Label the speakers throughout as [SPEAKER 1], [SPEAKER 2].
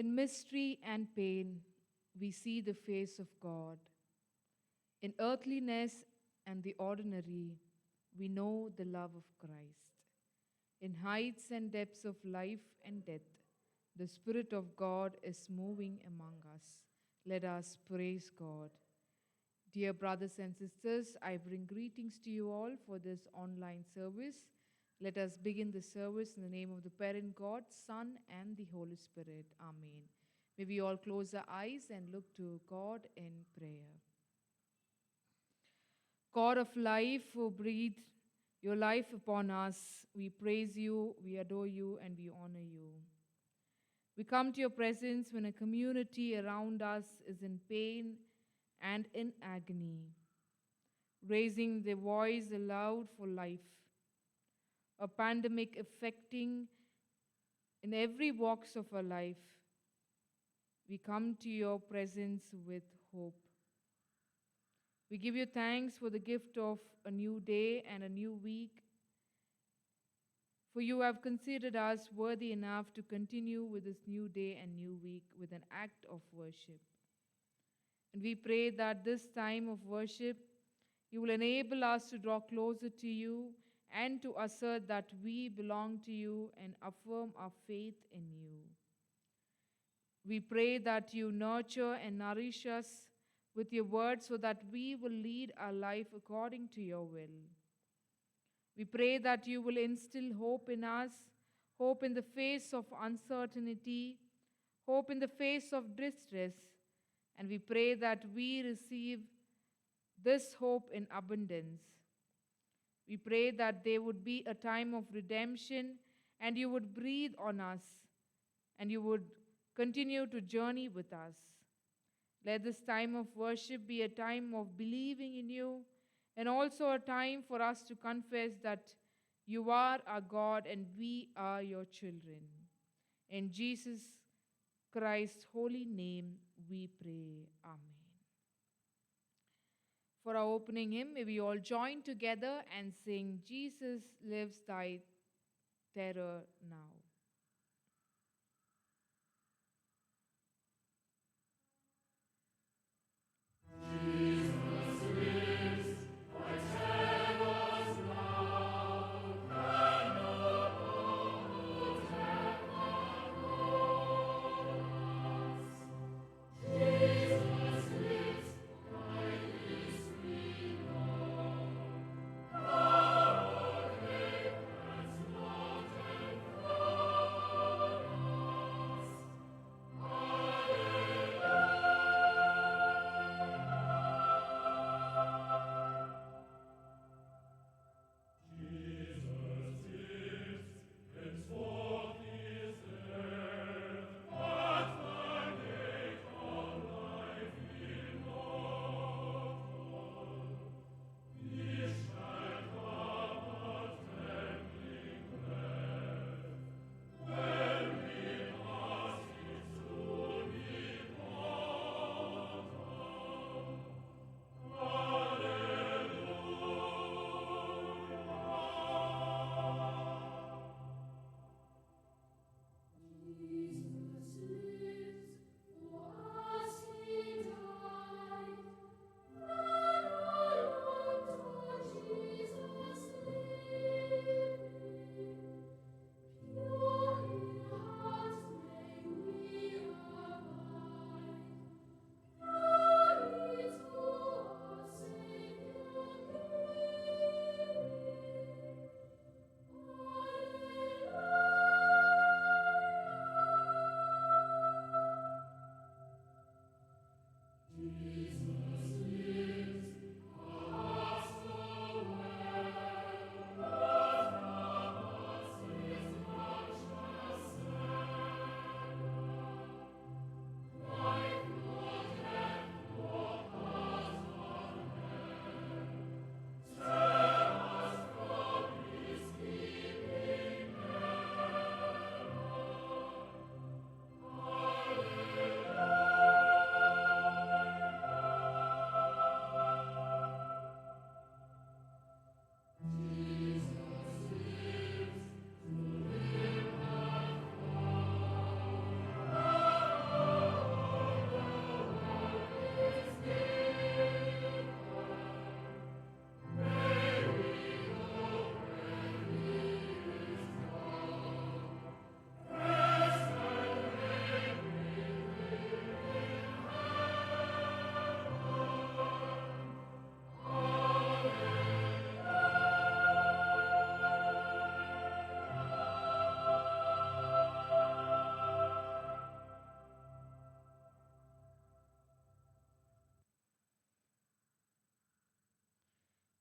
[SPEAKER 1] In mystery and pain, we see the face of God. In earthliness and the ordinary, we know the love of Christ. In heights and depths of life and death, the Spirit of God is moving among us. Let us praise God. Dear brothers and sisters, I bring greetings to you all for this online service. Let us begin the service in the name of the parent God, Son, and the Holy Spirit. Amen. May we all close our eyes and look to God in prayer. God of life, who breathed your life upon us, we praise you, we adore you, and we honor you. We come to your presence when a community around us is in pain and in agony, raising their voice aloud for life. A pandemic affecting in every walks of our life. We come to your presence with hope. We give you thanks for the gift of a new day and a new week, for you have considered us worthy enough to continue with this new day and new week with an act of worship. And we pray that this time of worship, you will enable us to draw closer to you and to assert that we belong to you and affirm our faith in you. We pray that you nurture and nourish us with your word so that we will lead our life according to your will. We pray that you will instill hope in us, hope in the face of uncertainty, hope in the face of distress, and we pray that we receive this hope in abundance. We pray that there would be a time of redemption and you would breathe on us and you would continue to journey with us. Let this time of worship be a time of believing in you and also a time for us to confess that you are our God and we are your children. In Jesus Christ's holy name we pray. Amen. For our opening hymn, may we all join together and sing, Jesus lives thy terror now.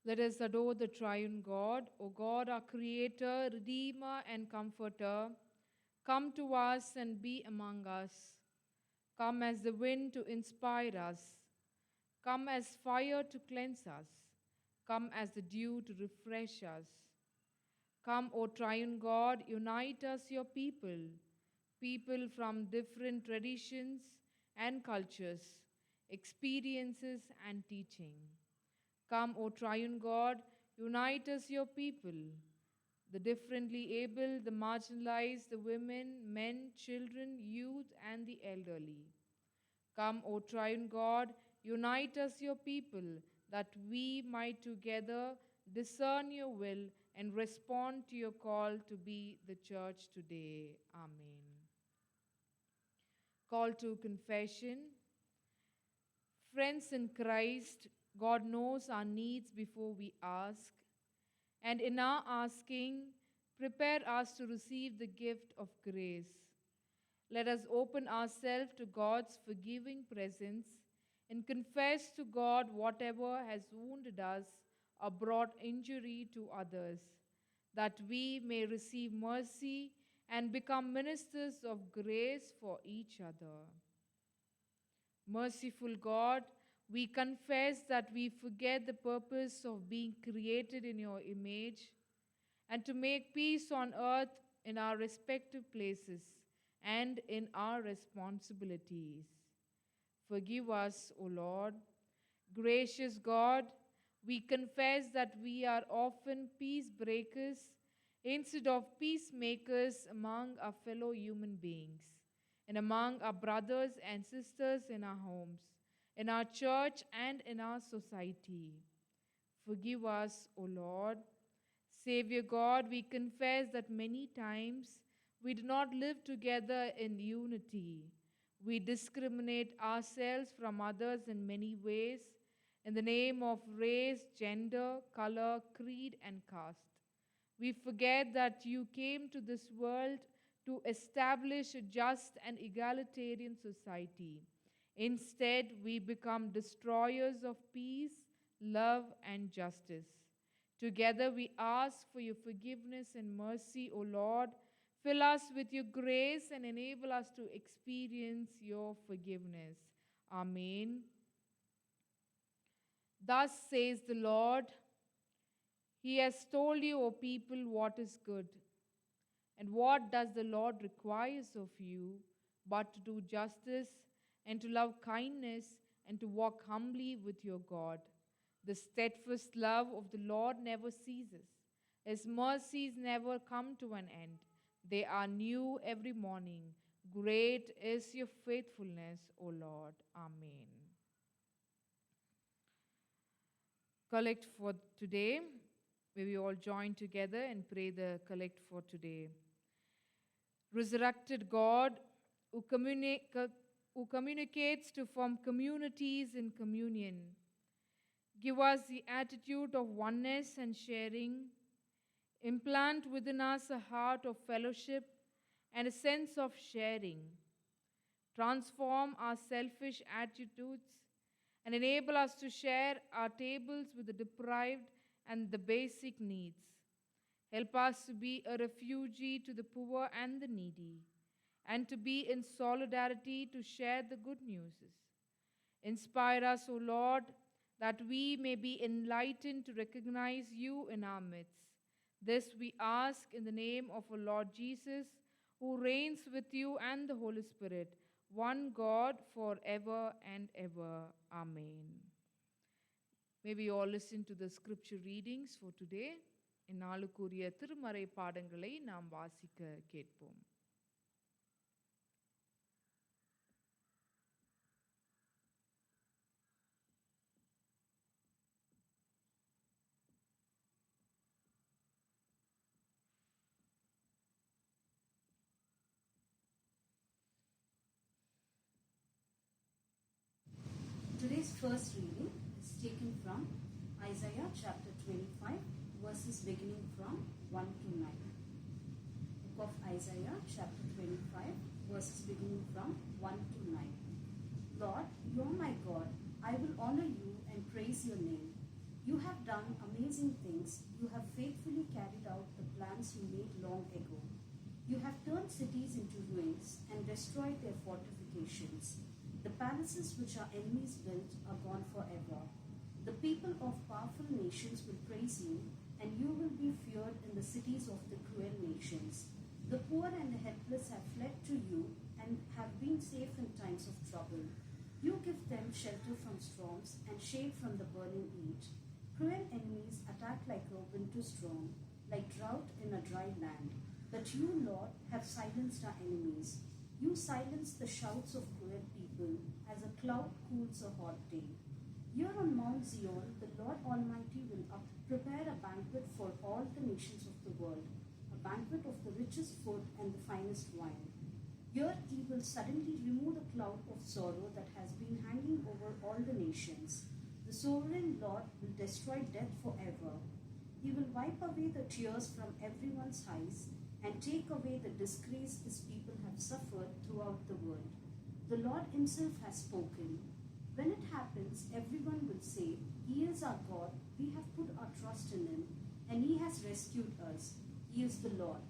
[SPEAKER 1] Let us adore the triune God. O God, our Creator, Redeemer, and Comforter, come to us and be among us. Come as the wind to inspire us. Come as fire to cleanse us. Come as the dew to refresh us. Come, O triune God, unite us, your people from different traditions and cultures, experiences and teaching. Come, O triune God, unite us, your people, the differently able, the marginalized, the women, men, children, youth, and the elderly. Come, O triune God, unite us, your people, that we might together discern your will and respond to your call to be the church today. Amen. Call to confession. Friends in Christ, God knows our needs before we ask, and in our asking, prepare us to receive the gift of grace. Let us open ourselves to God's forgiving presence and confess to God whatever has wounded us or brought injury to others, that we may receive mercy and become ministers of grace for each other. Merciful God, we confess that we forget the purpose of being created in your image and to make peace on earth in our respective places and in our responsibilities. Forgive us, O Lord. Gracious God, we confess that we are often peace breakers instead of peacemakers among our fellow human beings and among our brothers and sisters in our homes, in our church, and in our society. Forgive us, O Lord. Savior God, we confess that many times we do not live together in unity. We discriminate ourselves from others in many ways in the name of race, gender, color, creed, and caste. We forget that you came to this world to establish a just and egalitarian society. Instead, we become destroyers of peace, love, and justice. Together, we ask for your forgiveness and mercy, O Lord. Fill us with your grace and enable us to experience your forgiveness. Amen. Thus says the Lord, He has told you, O people, what is good. And what does the Lord requires of you but to do justice and to love kindness and to walk humbly with your God? The steadfast love of the Lord never ceases. His mercies never come to an end. They are new every morning. Great is your faithfulness, O Lord. Amen. Collect for today. May we all join together and pray the collect for today. Resurrected God, who communicates to form communities in communion, give us the attitude of oneness and sharing. Implant within us a heart of fellowship and a sense of sharing. Transform our selfish attitudes and enable us to share our tables with the deprived and the basic needs. Help us to be a refugee to the poor and the needy, and to be in solidarity to share the good news. Inspire us, O Lord, that we may be enlightened to recognize you in our midst. This we ask in the name of our Lord Jesus, who reigns with you and the Holy Spirit, one God, forever and ever. Amen. May we all listen to the scripture readings for today. இந்நாளுக்குரிய திருமறை பாடங்களை நாம் வாசிக்க கேட்போம்.
[SPEAKER 2] Today's first reading is taken from Isaiah chapter 25, verses beginning from 1 to 9. Book of Isaiah chapter 25, verses beginning from 1 to 9. Lord, you are my God. I will honor you and praise your name. You have done amazing things. You have faithfully carried out the plans you made long ago. You have turned cities into ruins and destroyed their fortifications. The palaces which our enemies built are gone forever. The people of powerful nations will praise you, and you will be feared in the cities of the cruel nations. The poor and the helpless have fled to you and have been safe in times of trouble. You give them shelter from storms and shade from the burning heat. Cruel enemies attack like a winter storm, like drought in a dry land. But you, Lord, have silenced our enemies. You silence the shouts of cruel people as a cloud cools a hot day. Here on Mount Zion, the Lord Almighty will prepare a banquet for all the nations of the world, a banquet of the richest food and the finest wine. Here he will suddenly remove the cloud of sorrow that has been hanging over all the nations. The sovereign Lord will destroy death forever. He will wipe away the tears from everyone's eyes and take away the disgrace his people have suffered throughout the world. The Lord himself has spoken. When it happens, everyone will say, He is our God, we have put our trust in Him, and He has rescued us. He is the Lord.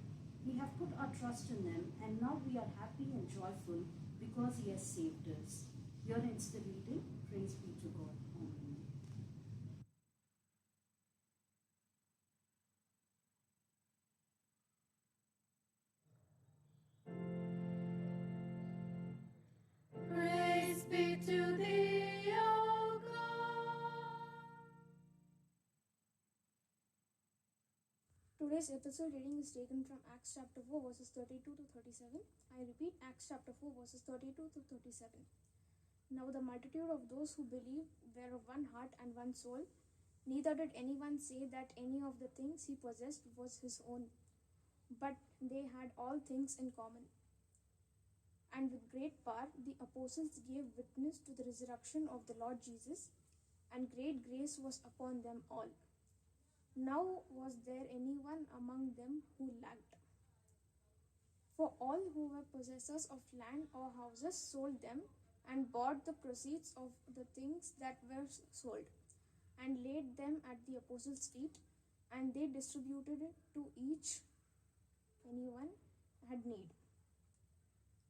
[SPEAKER 2] We have put our trust in Him, and now we are happy and joyful because He has saved us. Here ends the reading. Praise be to God. Amen.
[SPEAKER 3] Praise be to thee, O God.
[SPEAKER 4] Today's episode reading is taken from Acts chapter 4 verses 32 to 37. I repeat, Acts chapter 4 verses 32 to 37. Now the multitude of those who believed were of one heart and one soul. Neither did anyone say that any of the things he possessed was his own, but they had all things in common. And with great power the apostles gave witness to the resurrection of the Lord Jesus, and great grace was upon them all. Now was there anyone among them who lacked? For all who were possessors of land or houses sold them and bought the proceeds of the things that were sold, and laid them at the apostles' feet, and they distributed it to each anyone had need.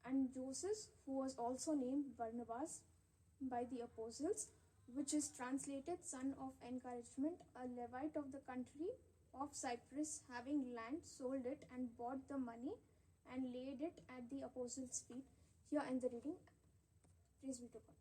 [SPEAKER 4] And Joseph, who was also named Barnabas by the apostles, which is translated son of encouragement, a Levite of the country of Cyprus, having land, sold it and bought the money and laid it at the apostles' feet. Here ends the reading. Praise be to God.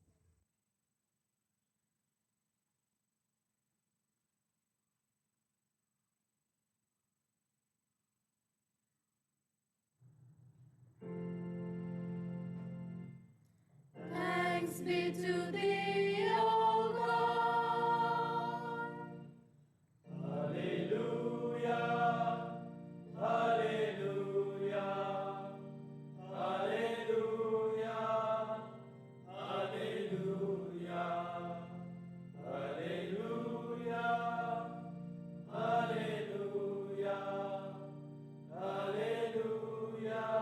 [SPEAKER 3] Thanks be to thee, O God.
[SPEAKER 5] Hallelujah, hallelujah, hallelujah, hallelujah, hallelujah, hallelujah, hallelujah,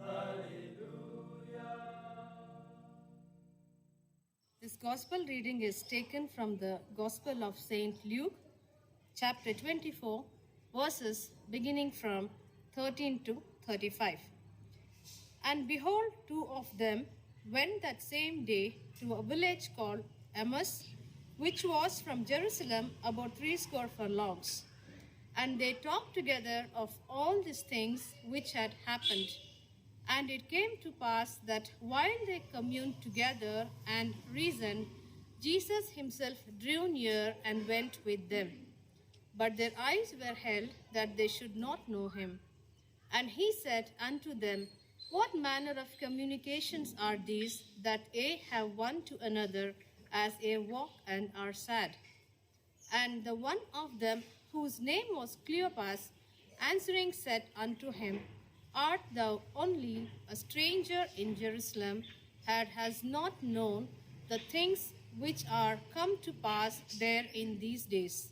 [SPEAKER 5] hallelujah.
[SPEAKER 6] This gospel reading is taken from the Gospel of St. Luke, chapter 24, verses beginning from 13 to 35. And behold, two of them went that same day to a village called Emmaus, which was from Jerusalem about 60 furlongs. And they talked together of all these things which had happened. And it came to pass that while they communed together and reasoned, Jesus himself drew near and went with them. But their eyes were held that they should not know him. And he said unto them, What manner of communications are these that ye have one to another as ye walk and are sad? And the one of them, whose name was Cleopas, answering said unto him, Art thou only a stranger in Jerusalem, and hast not known the things which are come to pass there in these days?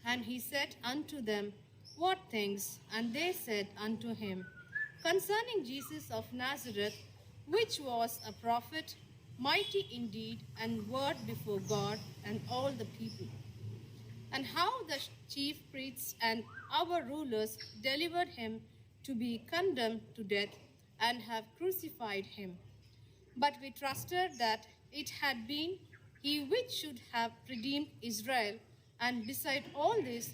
[SPEAKER 6] And he said unto them, What things? And they said unto him, Concerning Jesus of Nazareth, which was a prophet, mighty in deed and word before God and all the people, and how the chief priests and our rulers delivered him to be condemned to death and have crucified him. But we trusted that it had been he which should have redeemed Israel, and beside all this,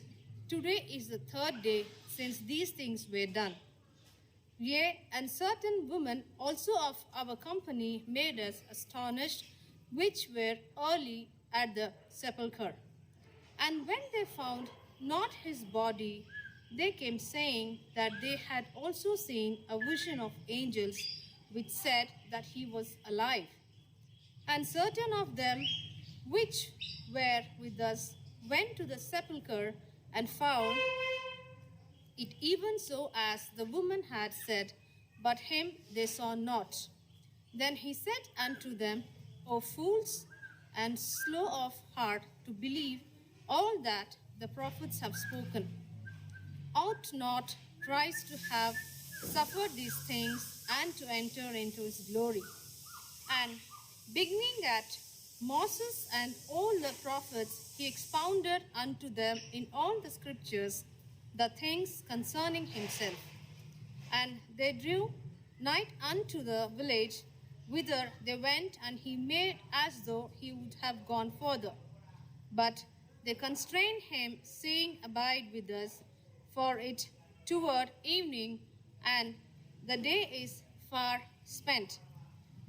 [SPEAKER 6] today is the third day since these things were done. Yea, and certain women also of our company made us astonished, which were early at the sepulchre. And when they found not his body, they came saying that they had also seen a vision of angels, which said that he was alive. And certain of them which were with us went to the sepulchre and found it even so as the woman had said, but him they saw not. Then he said unto them, O fools, and slow of heart to believe all that the prophets have spoken. Ought not Christ to have suffered these things and to enter into his glory? And beginning at Moses and all the prophets, he expounded unto them in all the scriptures the things concerning himself. And they drew nigh unto the village whither they went, and he made as though he would have gone further. But they constrained him, saying, Abide with us, for it toward evening, and the day is far spent.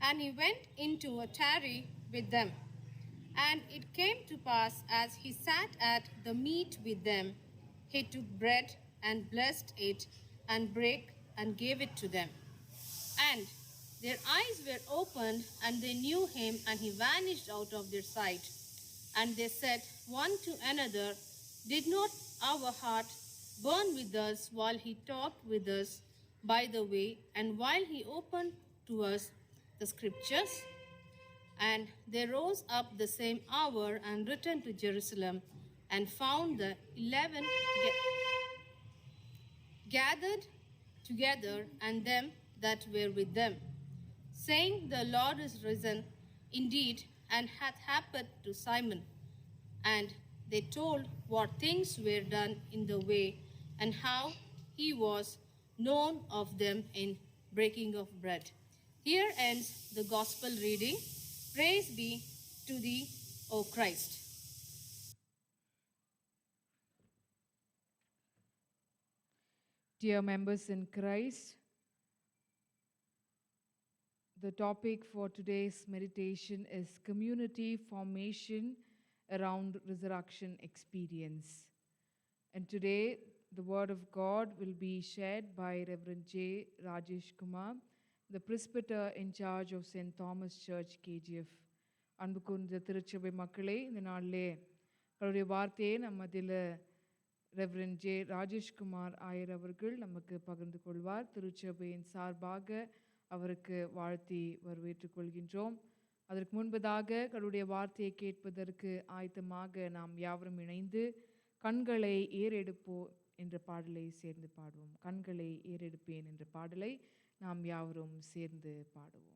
[SPEAKER 6] And he went into a tarry with them. And it came to pass, as he sat at the meat with them, he took bread and blessed it, and brake and gave it to them. And their eyes were opened, and they knew him, and he vanished out of their sight. And they said one to another, Did not our heart burn with us while he talked with us by the way, and while he opened to us the scriptures? And they rose up the same hour and returned to Jerusalem, and found the 11 gathered together, and them that were with them, saying, The Lord is risen indeed, and hath happened to Simon. And they told what things were done in the way, and how he was known of them in breaking of bread. Here ends the gospel reading. Praise be to thee, O Christ.
[SPEAKER 1] Dear members in Christ, the topic for today's meditation is community formation around resurrection experience. And today, the Word of God will be shared by Reverend J. Rajesh Kumar, the presbyter in charge of St. Thomas Church, KGF. அன்பு கூர்ந்த திருச்சபை மக்களே, இந்த நாளிலே அவருடைய வார்த்தையை நம்ம இதில் ரெவரண்ட் ஜே ராஜேஷ்குமார் ஆயர் அவர்கள் நமக்கு பகிர்ந்து கொள்வார். திருச்சபையின் சார்பாக அவருக்கு வாழ்த்தி வரவேற்றுக் கொள்கின்றோம். அதற்கு முன்பதாக கடவுளுடைய வார்த்தையை கேட்பதற்கு ஆயத்தமாக நாம் யாவரும் இணைந்து கண்களை ஏறெடுப்போம் என்ற பாடலை சேர்ந்து பாடுவோம். கண்களை ஏறெடுப்பேன் என்ற பாடலை நாம் யாவரும் சேர்ந்து பாடுவோம்.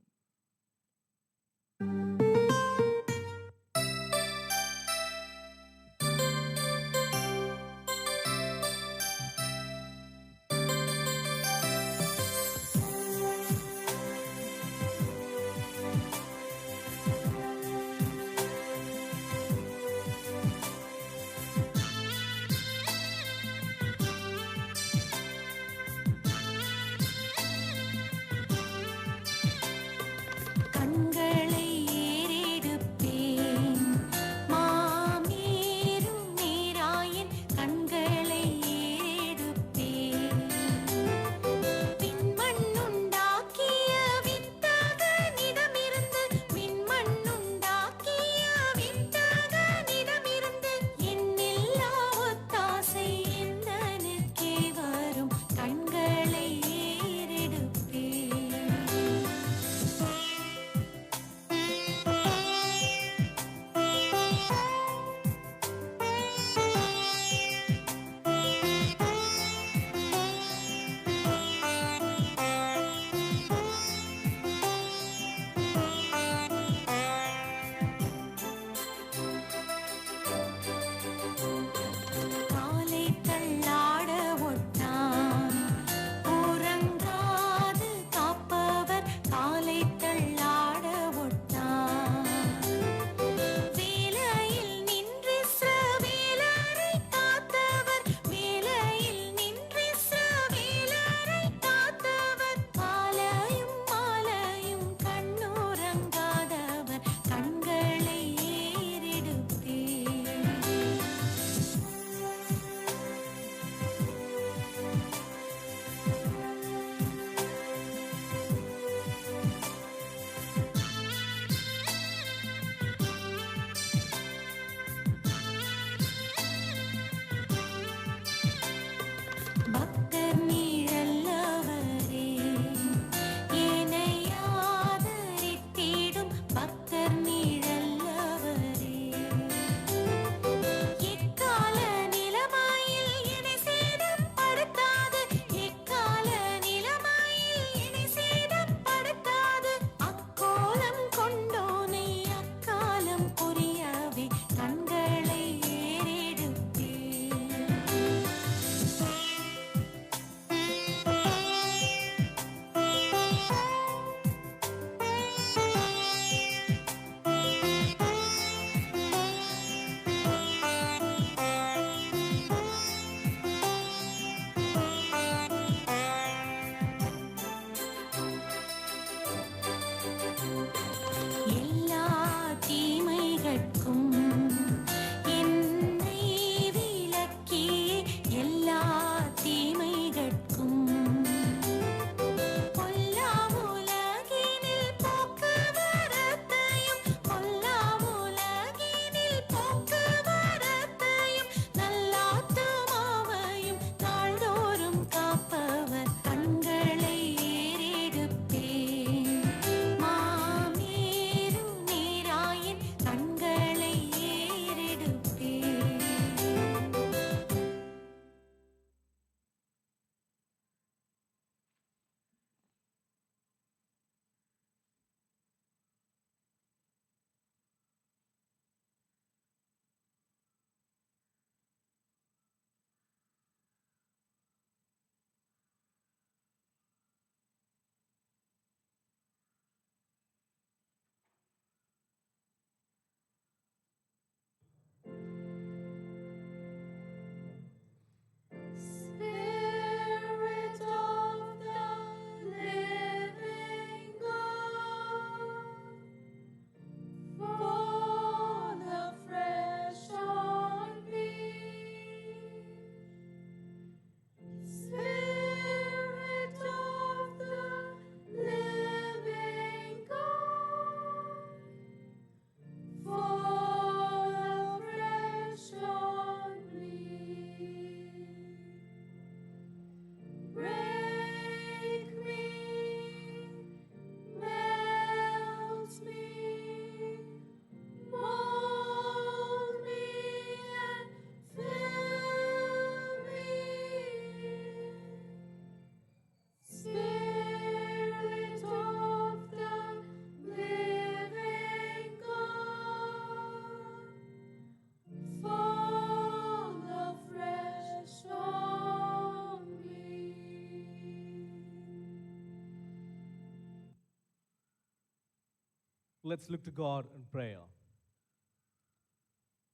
[SPEAKER 7] Let's look to God in prayer.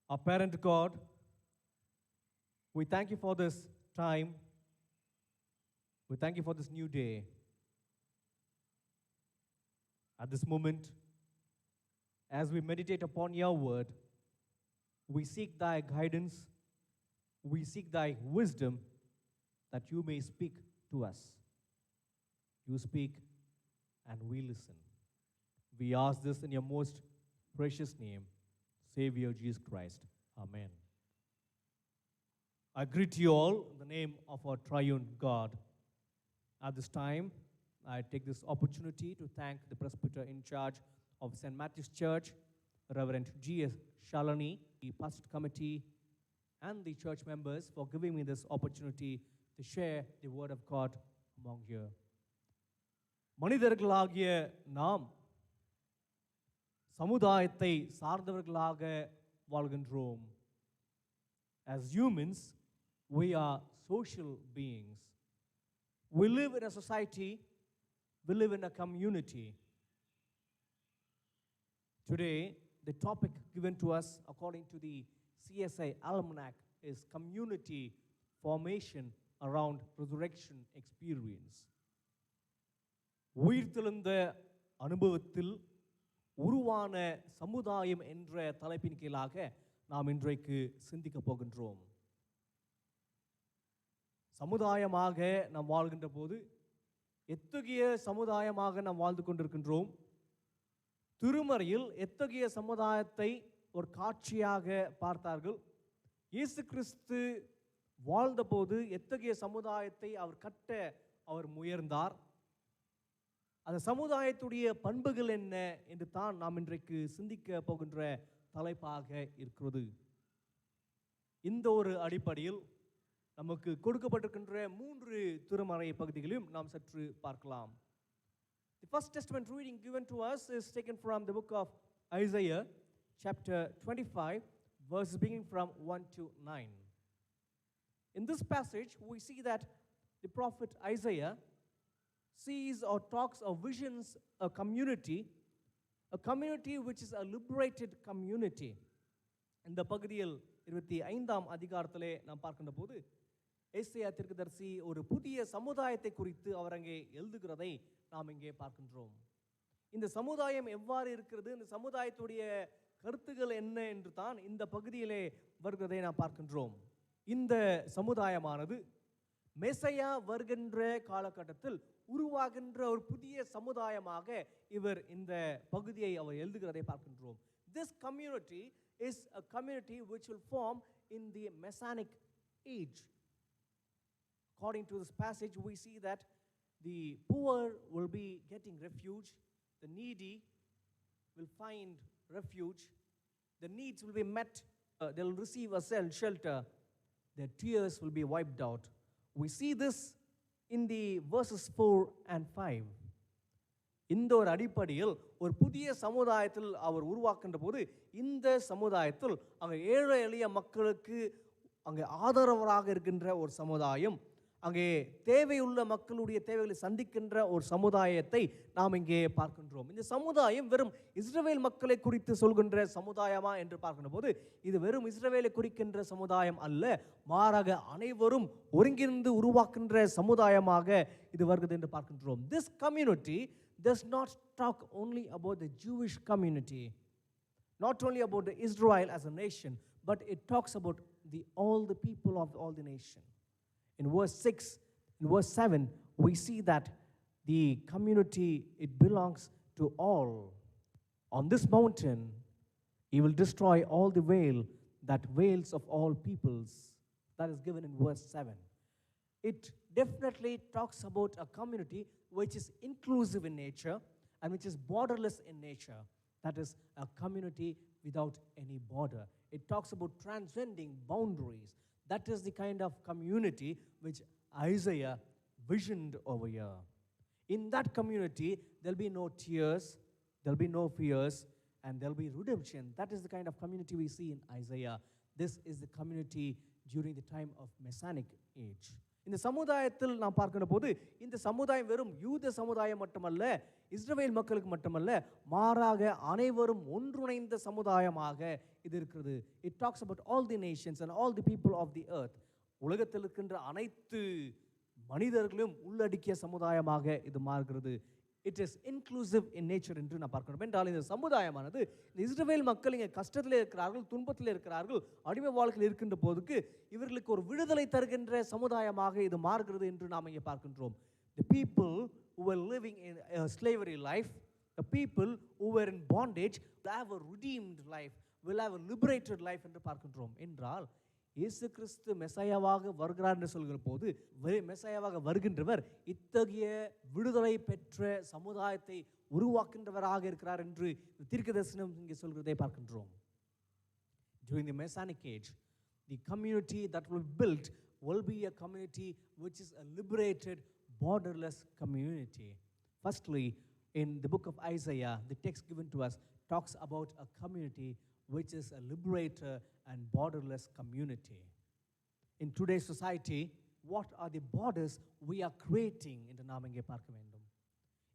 [SPEAKER 7] Our parent God, we thank you for this time. We thank you for this new day. At this moment, as we meditate upon your word, we seek thy guidance, we seek thy wisdom that you may speak to us. You speak and we listen. We ask this in your most precious name, Savior Jesus Christ. Amen. I greet you all in the name of our triune God. At this time, I take this opportunity to thank the presbyter in charge of St. Matthew's Church, Reverend G.S. Shalani, the pastor committee, and the church members for giving me this opportunity to share the word of God among you. மனிதர்களாகிய நாம் சமுதாயத்தை சார்ந்தவர்களாக வாழ்கின்றோம். As humans, we are social beings. We live in a society, we live in a community. Today, the topic given to us according to the CSI Almanac is community formation around resurrection experience. உயிர்த்தெழுந்த அனுபவத்தில் உருவான சமுதாயம் என்ற தலைப்பின் கீழாக நாம் இன்றைக்கு சிந்திக்கப் போகின்றோம். சமுதாயமாக நாம் வாழ்கின்ற போது எத்தகைய சமுதாயமாக நாம் வாழ்ந்து கொண்டிருக்கின்றோம்? திருமறையில் எத்தகைய சமுதாயத்தை ஒரு காட்சியாக பார்த்தார்கள்? இயேசு கிறிஸ்து வாழ்ந்தபோது எத்தகைய சமுதாயத்தை அவர் கட்ட அவர் முயன்றார்? அந்த சமுதாயத்துடைய பண்புகள் என்ன என்று தான் நாம் இன்றைக்கு சிந்திக்க போகின்ற தலைப்பாக இருக்கிறது. இந்த ஒரு அடிப்படையில் நமக்கு கொடுக்கப்பட்டிருக்கின்ற 3 திருமறை பகுதிகளையும் நாம் சற்று பார்க்கலாம். The First Testament reading given to us is taken from the book of Isaiah, chapter 25, verses beginning from 1 to 9. In this passage, we see that the prophet Isaiah sees or talks or visions a community which is a liberated community. இந்த பகுதியில் 25ஆம் அதிகாரத்திலே நாம் பார்க்கின்ற போது ஏசாயா தீர்க்கதரிசி ஒரு புதிய சமுதாயத்தை குறித்து அவர் அங்கே எழுதுகிறதை நாம் இங்கே பார்க்கின்றோம். இந்த சமுதாயம் எவ்வாறு இருக்கிறது, இந்த சமுதாயத்துடைய கருத்துக்கள் என்ன என்று தான் இந்த பகுதியிலே வருகிறதை நாம் பார்க்கின்றோம். இந்த சமுதாயமானது மெசையா வருகின்ற காலகட்டத்தில் உருவாகின்ற ஒரு புதிய சமுதாயமாக இவர் இந்த பகுதியை அவர் எழுதுகிறதை பார்க்கின்றோம். This community is a community which will form in the Messianic age. According to this passage, we see that the poor will be getting refuge, the needy will find refuge, the needs will be met, they'll receive a shelter, their tears will be wiped out. We see this in the verses 4 and 5. இந்த ஒரு அடிப்படையில் ஒரு புதிய சமுதாயத்தில் அவர் உருவாக்கின்ற போது இந்த சமுதாயத்தில் அங்கே ஏழை எளிய மக்களுக்கு அங்கே ஆதரவராக இருக்கின்ற ஒரு சமுதாயம், அங்கே தேவையுள்ள மக்களுடைய தேவைகளை சந்திக்கின்ற ஒரு சமுதாயத்தை நாம் இங்கே பார்க்கின்றோம். இந்த சமுதாயம் வெறும் இஸ்ரவேல் மக்களை குறித்து சொல்கின்ற சமுதாயமா என்று பார்க்கின்ற போது இது வெறும் இஸ்ரவேலை குறிக்கின்ற சமுதாயம் அல்ல, மாறாக அனைவரும் ஒருங்கிணைந்து உருவாக்கின்ற சமுதாயமாக இது வருகிறது என்று பார்க்கின்றோம். This community does not talk only about the Jewish community, not only about the Israel as a nation, but it talks about all the people of all the nation. In verse 6, in verse 7, we see that the community, it belongs to all. On this mountain, he will destroy all the veil that veils of all peoples. That is given in verse 7. It definitely talks about a community which is inclusive in nature and which is borderless in nature. That is a community without any border. It talks about transcending boundaries. That is the kind of community which Isaiah visioned over here. In that community, there'll be no tears, there'll be no fears, and there'll be redemption. That is the kind of community we see in Isaiah. This is the community during the time of Messianic age. இந்த சமுதாயத்தில் நாம் பார்க்கின்ற போது இந்த சமுதாயம் வெறும் யூத சமுதாயம் மட்டுமல்ல, இஸ்ரவேல் மக்களுக்கு மட்டுமல்ல, மாறாக அனைவரும் ஒன்றிணைந்த சமுதாயமாக இது இருக்கிறது. It talks about all the nations and all the people of the earth. உலகத்தில் இருக்கின்ற அனைத்து மனிதர்களும் உள்ளடக்கிய சமுதாயமாக இது மாறுகிறது. It is inclusive in nature என்று நான் பார்க்கணும். என்றால் இந்த சமுதாயமானது, இந்த இஸ்ரவேல் மக்கள் இங்கே கஷ்டத்தில் இருக்கிறார்கள், துன்பத்தில் இருக்கிறார்கள், அடிமை வாழ்க்கையில் இருக்கின்ற போதுக்கு இவர்களுக்கு ஒரு விடுதலை தருகின்ற சமுதாயமாக இது மாறுகிறது என்று நாம் இங்கே பார்க்கின்றோம். The people who were living in a slavery life, the people who were in bondage will have a redeemed life, will have a liberated life என்று பார்க்கின்றோம். என்றால் இயேசு கிறிஸ்து மெசாயாவாக வருகிறார் என்று சொல்கிற போது மெசாயாவாக வருகின்றவர் இத்தகைய விடுதலை பெற்ற சமுதாயத்தை உருவாக்கின்றவராக இருக்கிறார் என்று தீர்க்கதரிசனம் இங்கே சொல்கிறதை பார்க்கின்றோம். During the Messianic age, the community that will be built will be a community which is a liberated, borderless community. Firstly, in the book of Isaiah, the text given to us talks about a community which is a liberator and borderless community. In today's society, what are the borders we are creating என்று நாம் இங்கே பார்க்க வேண்டும்.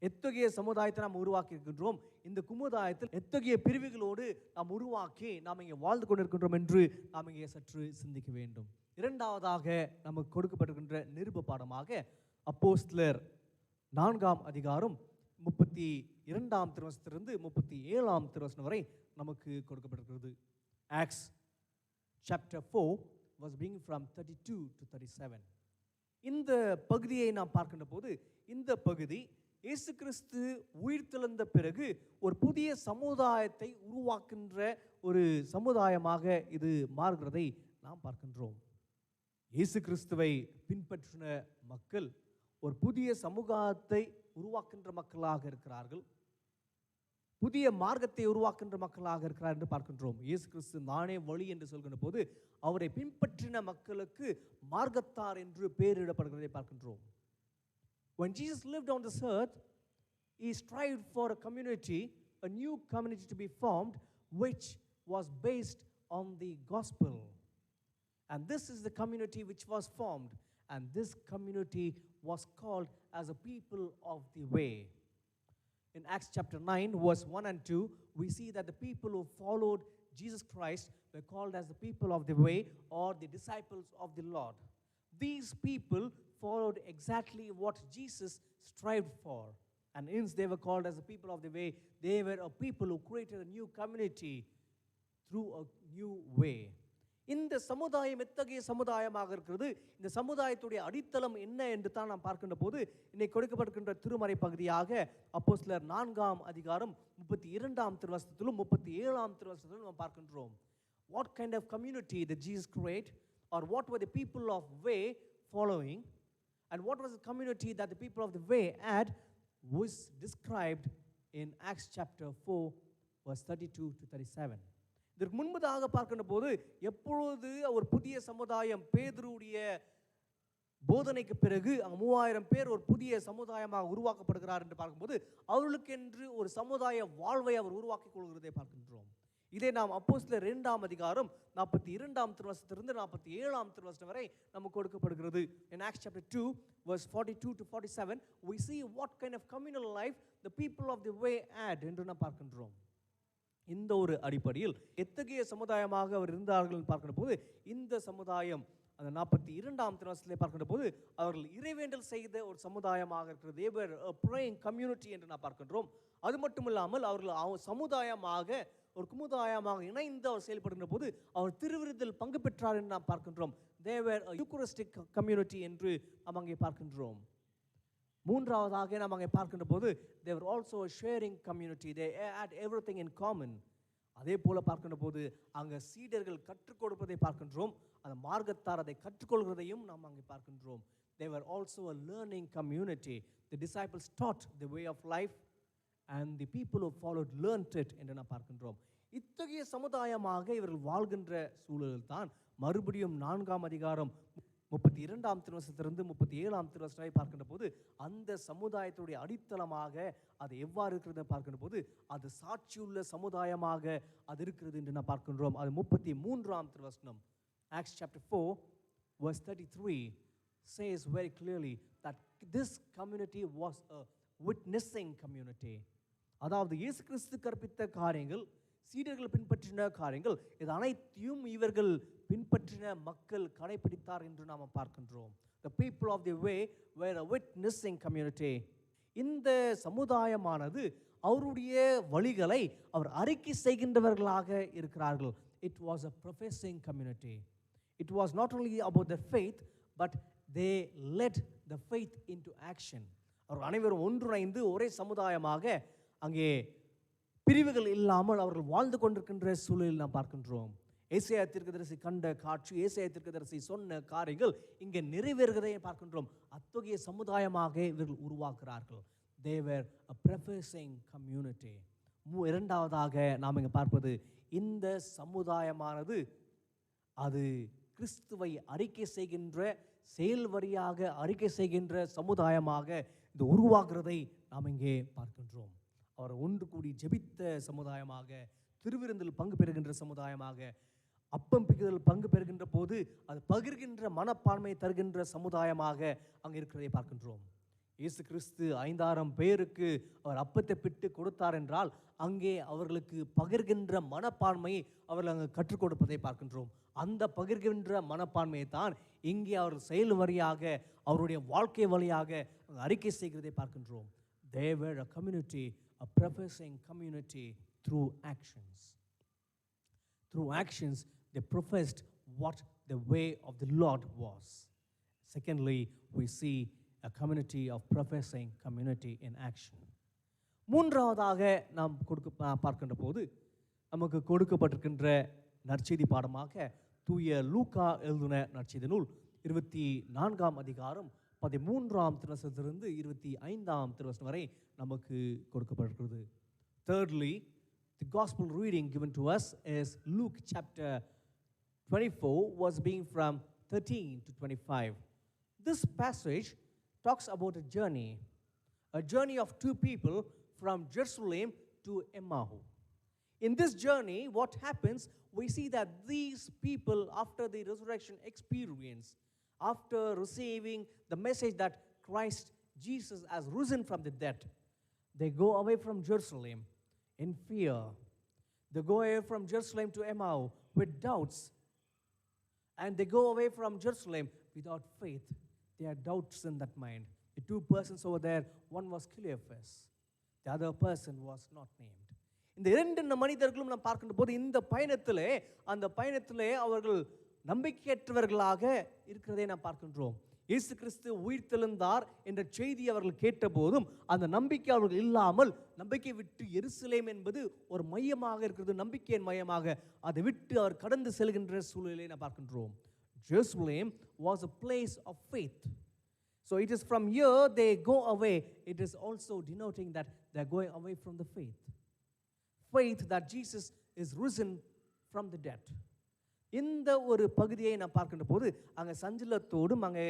[SPEAKER 7] எத்தகைய சமுதாயத்தை நாம் உருவாக்கி இருக்கின்றோம், இந்த சமுதாயத்தில் எத்தகைய பிரிவுகளோடு நாம் உருவாக்கி நாம் இங்கே வாழ்ந்து கொண்டிருக்கின்றோம் என்று நாம் இங்கே சற்று சிந்திக்க வேண்டும். இரண்டாவதாக நமக்கு கொடுக்கப்பட்டிருக்கின்ற நிருப பாடமாக அப்போஸ்தலர் 4ஆம் அதிகாரம் 32ஆம் திருவசனத்திலிருந்து 37ஆம் திருவசனம் வரை நமக்கு கொடுக்கப்பட்டிருக்கிறது. Acts chapter 4 was beginning from 32 to 37. இந்த பகுதியை நாம் பார்க்கின்ற போது இந்த பகுதி இயேசு கிறிஸ்து உயிர்த்தெழுந்த பிறகு ஒரு புதிய சமுதாயத்தை உருவாக்கின்ற ஒரு சமுதாயமாக இது மாறுகிறதை நாம் பார்க்கின்றோம். இயேசு கிறிஸ்துவை பின்பற்றின மக்கள் ஒரு புதிய சமூகத்தை உருவாக்கின்ற மக்களாக இருக்கிறார்கள், புதிய மார்க்கத்தை உருவாக்கின்ற மக்களாக இருக்கிறார் என்று பார்க்கின்றோம். இயேசு கிறிஸ்து நானே வழி என்று சொல்கின்ற போது அவரை பின்பற்றின மக்களுக்கு மார்க்கத்தார் என்று பெயரிடப்படுகிறதை பார்க்கின்றோம். When Jesus lived on this earth, he strived for a community, a new community to be formed, which was based on the gospel. And this is the community which was formed, and this community was called as a people of the way. In Acts chapter 9, verse 1 and 2, we see that the people who followed Jesus Christ were called as the people of the way, or the disciples of the Lord. These people followed exactly what Jesus strived for, and hence they were called as the people of the way. They were a people who created a new community through a new way. இந்த சமுதாயம் எத்தகைய சமுதாயமாக இருக்கிறது, இந்த சமுதாயத்துடைய அடித்தளம் என்ன என்று தான் நாம் பார்க்கின்ற போது இன்னைக்கு கொடுக்கப்பட்டிருக்கின்ற திருமறை பகுதியாக அப்போஸ்தலர் 4ஆம் அதிகாரம் 32ஆம் திருவசனத்திலும் 37ஆம் திருவசனத்திலும் நாம் பார்க்கின்றோம். What kind of community did Jesus create, or what were the people of way following, and what was the community that the people of the way had, was described in Acts chapter 4 verse 32 to 37. இதற்கு முன்பதாக பார்க்கின்ற போது எப்பொழுது ஒரு புதிய சமுதாயம் பேதுருடைய போதனைக்கு பிறகு 3000 பேர் ஒரு புதிய சமுதாயமாக உருவாக்கப்படுகிறார் என்று பார்க்கும்போது அவர்களுக்கென்று ஒரு சமுதாய வாழ்வை அவர் உருவாக்கிக் கொள்கிறதை பார்க்கின்றோம். இதை நாம் அப்போஸ்தலர் 2ஆம் அதிகாரம் 42ஆம் திருவசனத்திலிருந்து 47ஆம் திருவசனம் வரை நமக்கு கொடுக்கப்படுகிறது. In Acts chapter 2 verse 42 to 47, we see what kind of communal life the people of the way had என்று நாம் பார்க்கின்றோம். இந்த ஒரு அடிப்படையில் எத்தகைய சமுதாயமாக அவர் இருந்தார்கள் பார்க்கின்ற போது இந்த சமுதாயம் அந்த 42ஆம் திருவசனத்திலே பார்க்கின்ற போது அவர்கள் இறைவேண்டல் செய்த ஒரு சமுதாயமாக இருக்கிறது. They were a praying community என்று நாம் பார்க்கின்றோம். அது மட்டும் இல்லாமல் அவர்கள் சமுதாயமாக ஒரு குமுதாயமாக இணைந்து அவர் செயல்படுகின்ற போது அவர் திருவிருந்தில் பங்கு பெற்றார் என்று நாம் பார்க்கின்றோம். They were a Eucharistic community என்று நாம் அங்கே பார்க்கின்றோம். மூன்றாவதாக நாம் அங்கே பார்க்கின்ற போது they were also a sharing community. They had everything in common. அதே போல பார்க்கின்ற போது அங்கே சீடர்கள் கற்றுக் கொடுப்பதை பார்க்கின்றோம், அந்த மார்க்கத்தார் அதை கற்றுக்கொள்கிறதையும் நாம் அங்கே பார்க்கின்றோம். They were also a learning community. The disciples taught the way of life, and the people who followed learned it என்று நாம் பார்க்கின்றோம். இத்தகைய சமுதாயமாக இவர்கள் வாழ்கின்ற சூழலில் தான் மறுபடியும் 4ஆம் அதிகாரம் 32ஆம் திருவசனத்திலிருந்து 37ஆம் திருவசனத்தை பார்க்கின்ற போது அந்த சமுதாயத்துடைய அடித்தளமாக அது எவ்வாறு இருக்கிறது பார்க்கின்ற போது அது சாட்சியுள்ள சமுதாயமாக அது இருக்கிறது என்று நாம் பார்க்கின்றோம். அது 33ஆம் திருவசனம். Acts chapter 4 verse 33 says very clearly that this community was a witnessing community. அதாவது இயேசு கிறிஸ்து கற்பித்த காரியங்கள், சீடர்கள் பின்பற்றின காரியங்கள், இது அனைத்தையும் இவர்கள் பின்பற்றின மக்கள் கடைபிடித்தார் என்று நாம் பார்க்கின்றோம். The people of the way were a witnessing community. இந்த சமுதாயமானது அவருடைய வழிகளை அவர் அறிக்கை செய்கின்றவர்களாக இருக்கிறார்கள். It was a professing community. It was not only about their faith, but they led the faith into action. அவர் அனைவரும் ஒன்றிணைந்து ஒரே சமுதாயமாக அங்கே பிரிவுகள் இல்லாமல் அவர்கள் வாழ்ந்து கொண்டிருக்கின்ற சூழலில் நாம் பார்க்கின்றோம். ஏசாயா தீர்க்கதரிசி கண்ட காட்சி, ஏசாயா தீர்க்கதரிசி சொன்ன காரியங்கள் இங்கே நிறைவேறுகிறதை பார்க்கின்றோம். அத்தகைய சமுதாயமாக இவர்கள் உருவாக்குகிறார்கள். They were a professing community. இரண்டாவதாக நாம் இங்கே பார்ப்பது, இந்த சமுதாயமானது அது கிறிஸ்துவை அறிக்கை செய்கின்ற, செயல் வரியாக அறிக்கை செய்கின்ற சமுதாயமாக இது உருவாக்குறதை நாம் இங்கே பார்க்கின்றோம். அவர் ஒன்று கூடி ஜெபித்த சமுதாயமாக, திருவிருந்தில் பங்கு பெறுகின்ற சமுதாயமாக, அப்பம் பிக்குதல் பங்கு பெறுகின்ற போது அது பகிர்கின்ற மனப்பான்மை தருகின்ற சமுதாயமாக அங்கே இருக்கிறதை பார்க்கின்றோம். இயேசு கிறிஸ்து 5000 பேருக்கு அவர் அப்பத்தை பிட்டு கொடுத்தார் என்றால் அங்கே அவர்களுக்கு பகிர்கின்ற மனப்பான்மையை அவர்கள் அங்கே கற்றுக் கொடுப்பதை பார்க்கின்றோம். அந்த பகிர்கின்ற மனப்பான்மையை தான் இங்கே அவர் செயல் வழியாக, அவருடைய வாழ்க்கை வழியாக அறிக்கை செய்கிறதை பார்க்கின்றோம். They were a community, a professing community through actions. Through actions, they professed what the way of the Lord was. Secondly, we see a community of professing community in action. மூன்றாவதாக நாம் பார்க்கின்ற போது நமக்கு கொடுக்கப்பட்டிருக்கின்ற நற்செய்தி பாடமாக தூய லூக்கா எழுதின நற்செய்தி நூல் 24ஆம் அதிகாரம் 13ஆம் திருவசனத்திலிருந்து 25ஆம் திருவசனம் வரை நமக்கு கொடுக்கப்பட்டிருக்கிறது. Thirdly, the gospel reading given to us is Luke chapter 24 was being from 13 to 25. This passage talks about a journey of two people from Jerusalem to Emmaus. In this journey, what happens? We see that these people, after the resurrection experience, after receiving the message that Christ Jesus has risen from the dead, they go away from Jerusalem in fear. They go away from Jerusalem to Emmaus with doubts. And they go away from Jerusalem without faith. They had doubts in that mind. The two persons over there, one was Cleophas, the other person was not named. இந்த இரண்டு மனிதர்களும் நாம் பார்க்கின்ற போது இந்த பயணத்திலே அவர்கள் நம்பிக்கையற்றவர்களாக இருக்கிறதை நாம் பார்க்கின்றோம். இயேசு கிறிஸ்து உயிர்த்தெழுந்தார் என்ற செய்தி அவர்கள் கேட்ட போதும் அந்த நம்பிக்கை அவர்கள் இல்லாமல், நம்பிக்கை விட்டு எருசலேம் என்பது ஒரு மையமாக இருக்கிறது, நம்பிக்கையின் மையமாக அதை விட்டு அவர் கடந்து செல்கின்ற சூழலை நாம் பார்க்கின்றோம். Jerusalem was a place of faith. So it is from here they go away. It is also denoting that they are going away from the faith. Faith that Jesus is risen from the dead. இந்த ஒரு பகுதியை நாம் பார்க்கின்ற போது அங்கே சஞ்சலத்தோடும் அங்கே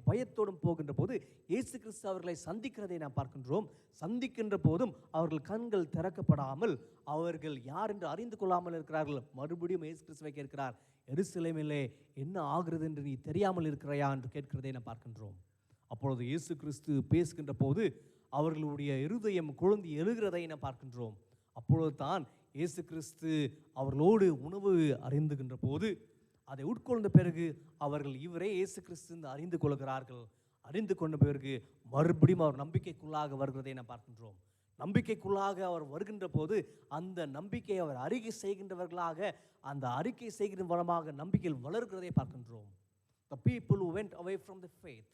[SPEAKER 7] பயத்தோடும் போகின்ற போது இயேசு கிறிஸ்து அவர்களை சந்திக்கிறதை நாம் பார்க்கின்றோம். சந்திக்கின்ற போதும் அவர்கள் கண்கள் திறக்கப்படாமல், அவர்கள் யார் என்று அறிந்து கொள்ளாமல் இருக்கிறார்கள். மறுபடியும் இயேசு கிறிஸ்துவை கேட்கிறார், எருசலேமிலே என்ன ஆகிறது என்று நீ தெரியாமல் இருக்கிறையா என்று கேட்கிறதை நாம் பார்க்கின்றோம். அப்பொழுது இயேசு கிறிஸ்து பேசுகின்ற போது அவர்களுடைய இருதயம் குழந்தை எழுகிறதை நாம் பார்க்கின்றோம். அப்பொழுது தான் இயேசு கிறிஸ்து அவர்களோடு உணவு அறிந்துகின்ற போது அதை உட்கொண்ட பிறகு அவர்கள் இவரே இயேசு கிறிஸ்து அறிந்து கொள்கிறார்கள். அறிந்து கொண்ட பிறகு மறுபடியும் அவர் நம்பிக்கைக்குள்ளாக வருகிறதை நாம் பார்க்கின்றோம். நம்பிக்கைக்குள்ளாக அவர் வருகின்ற போது அந்த நம்பிக்கை அவர் அறிக்கை செய்கின்றவர்களாக, அந்த அறிக்கை செய்கின்ற மூலமாக நம்பிக்கையில் வளர்கிறதை பார்க்கின்றோம். The people who went away from the faith,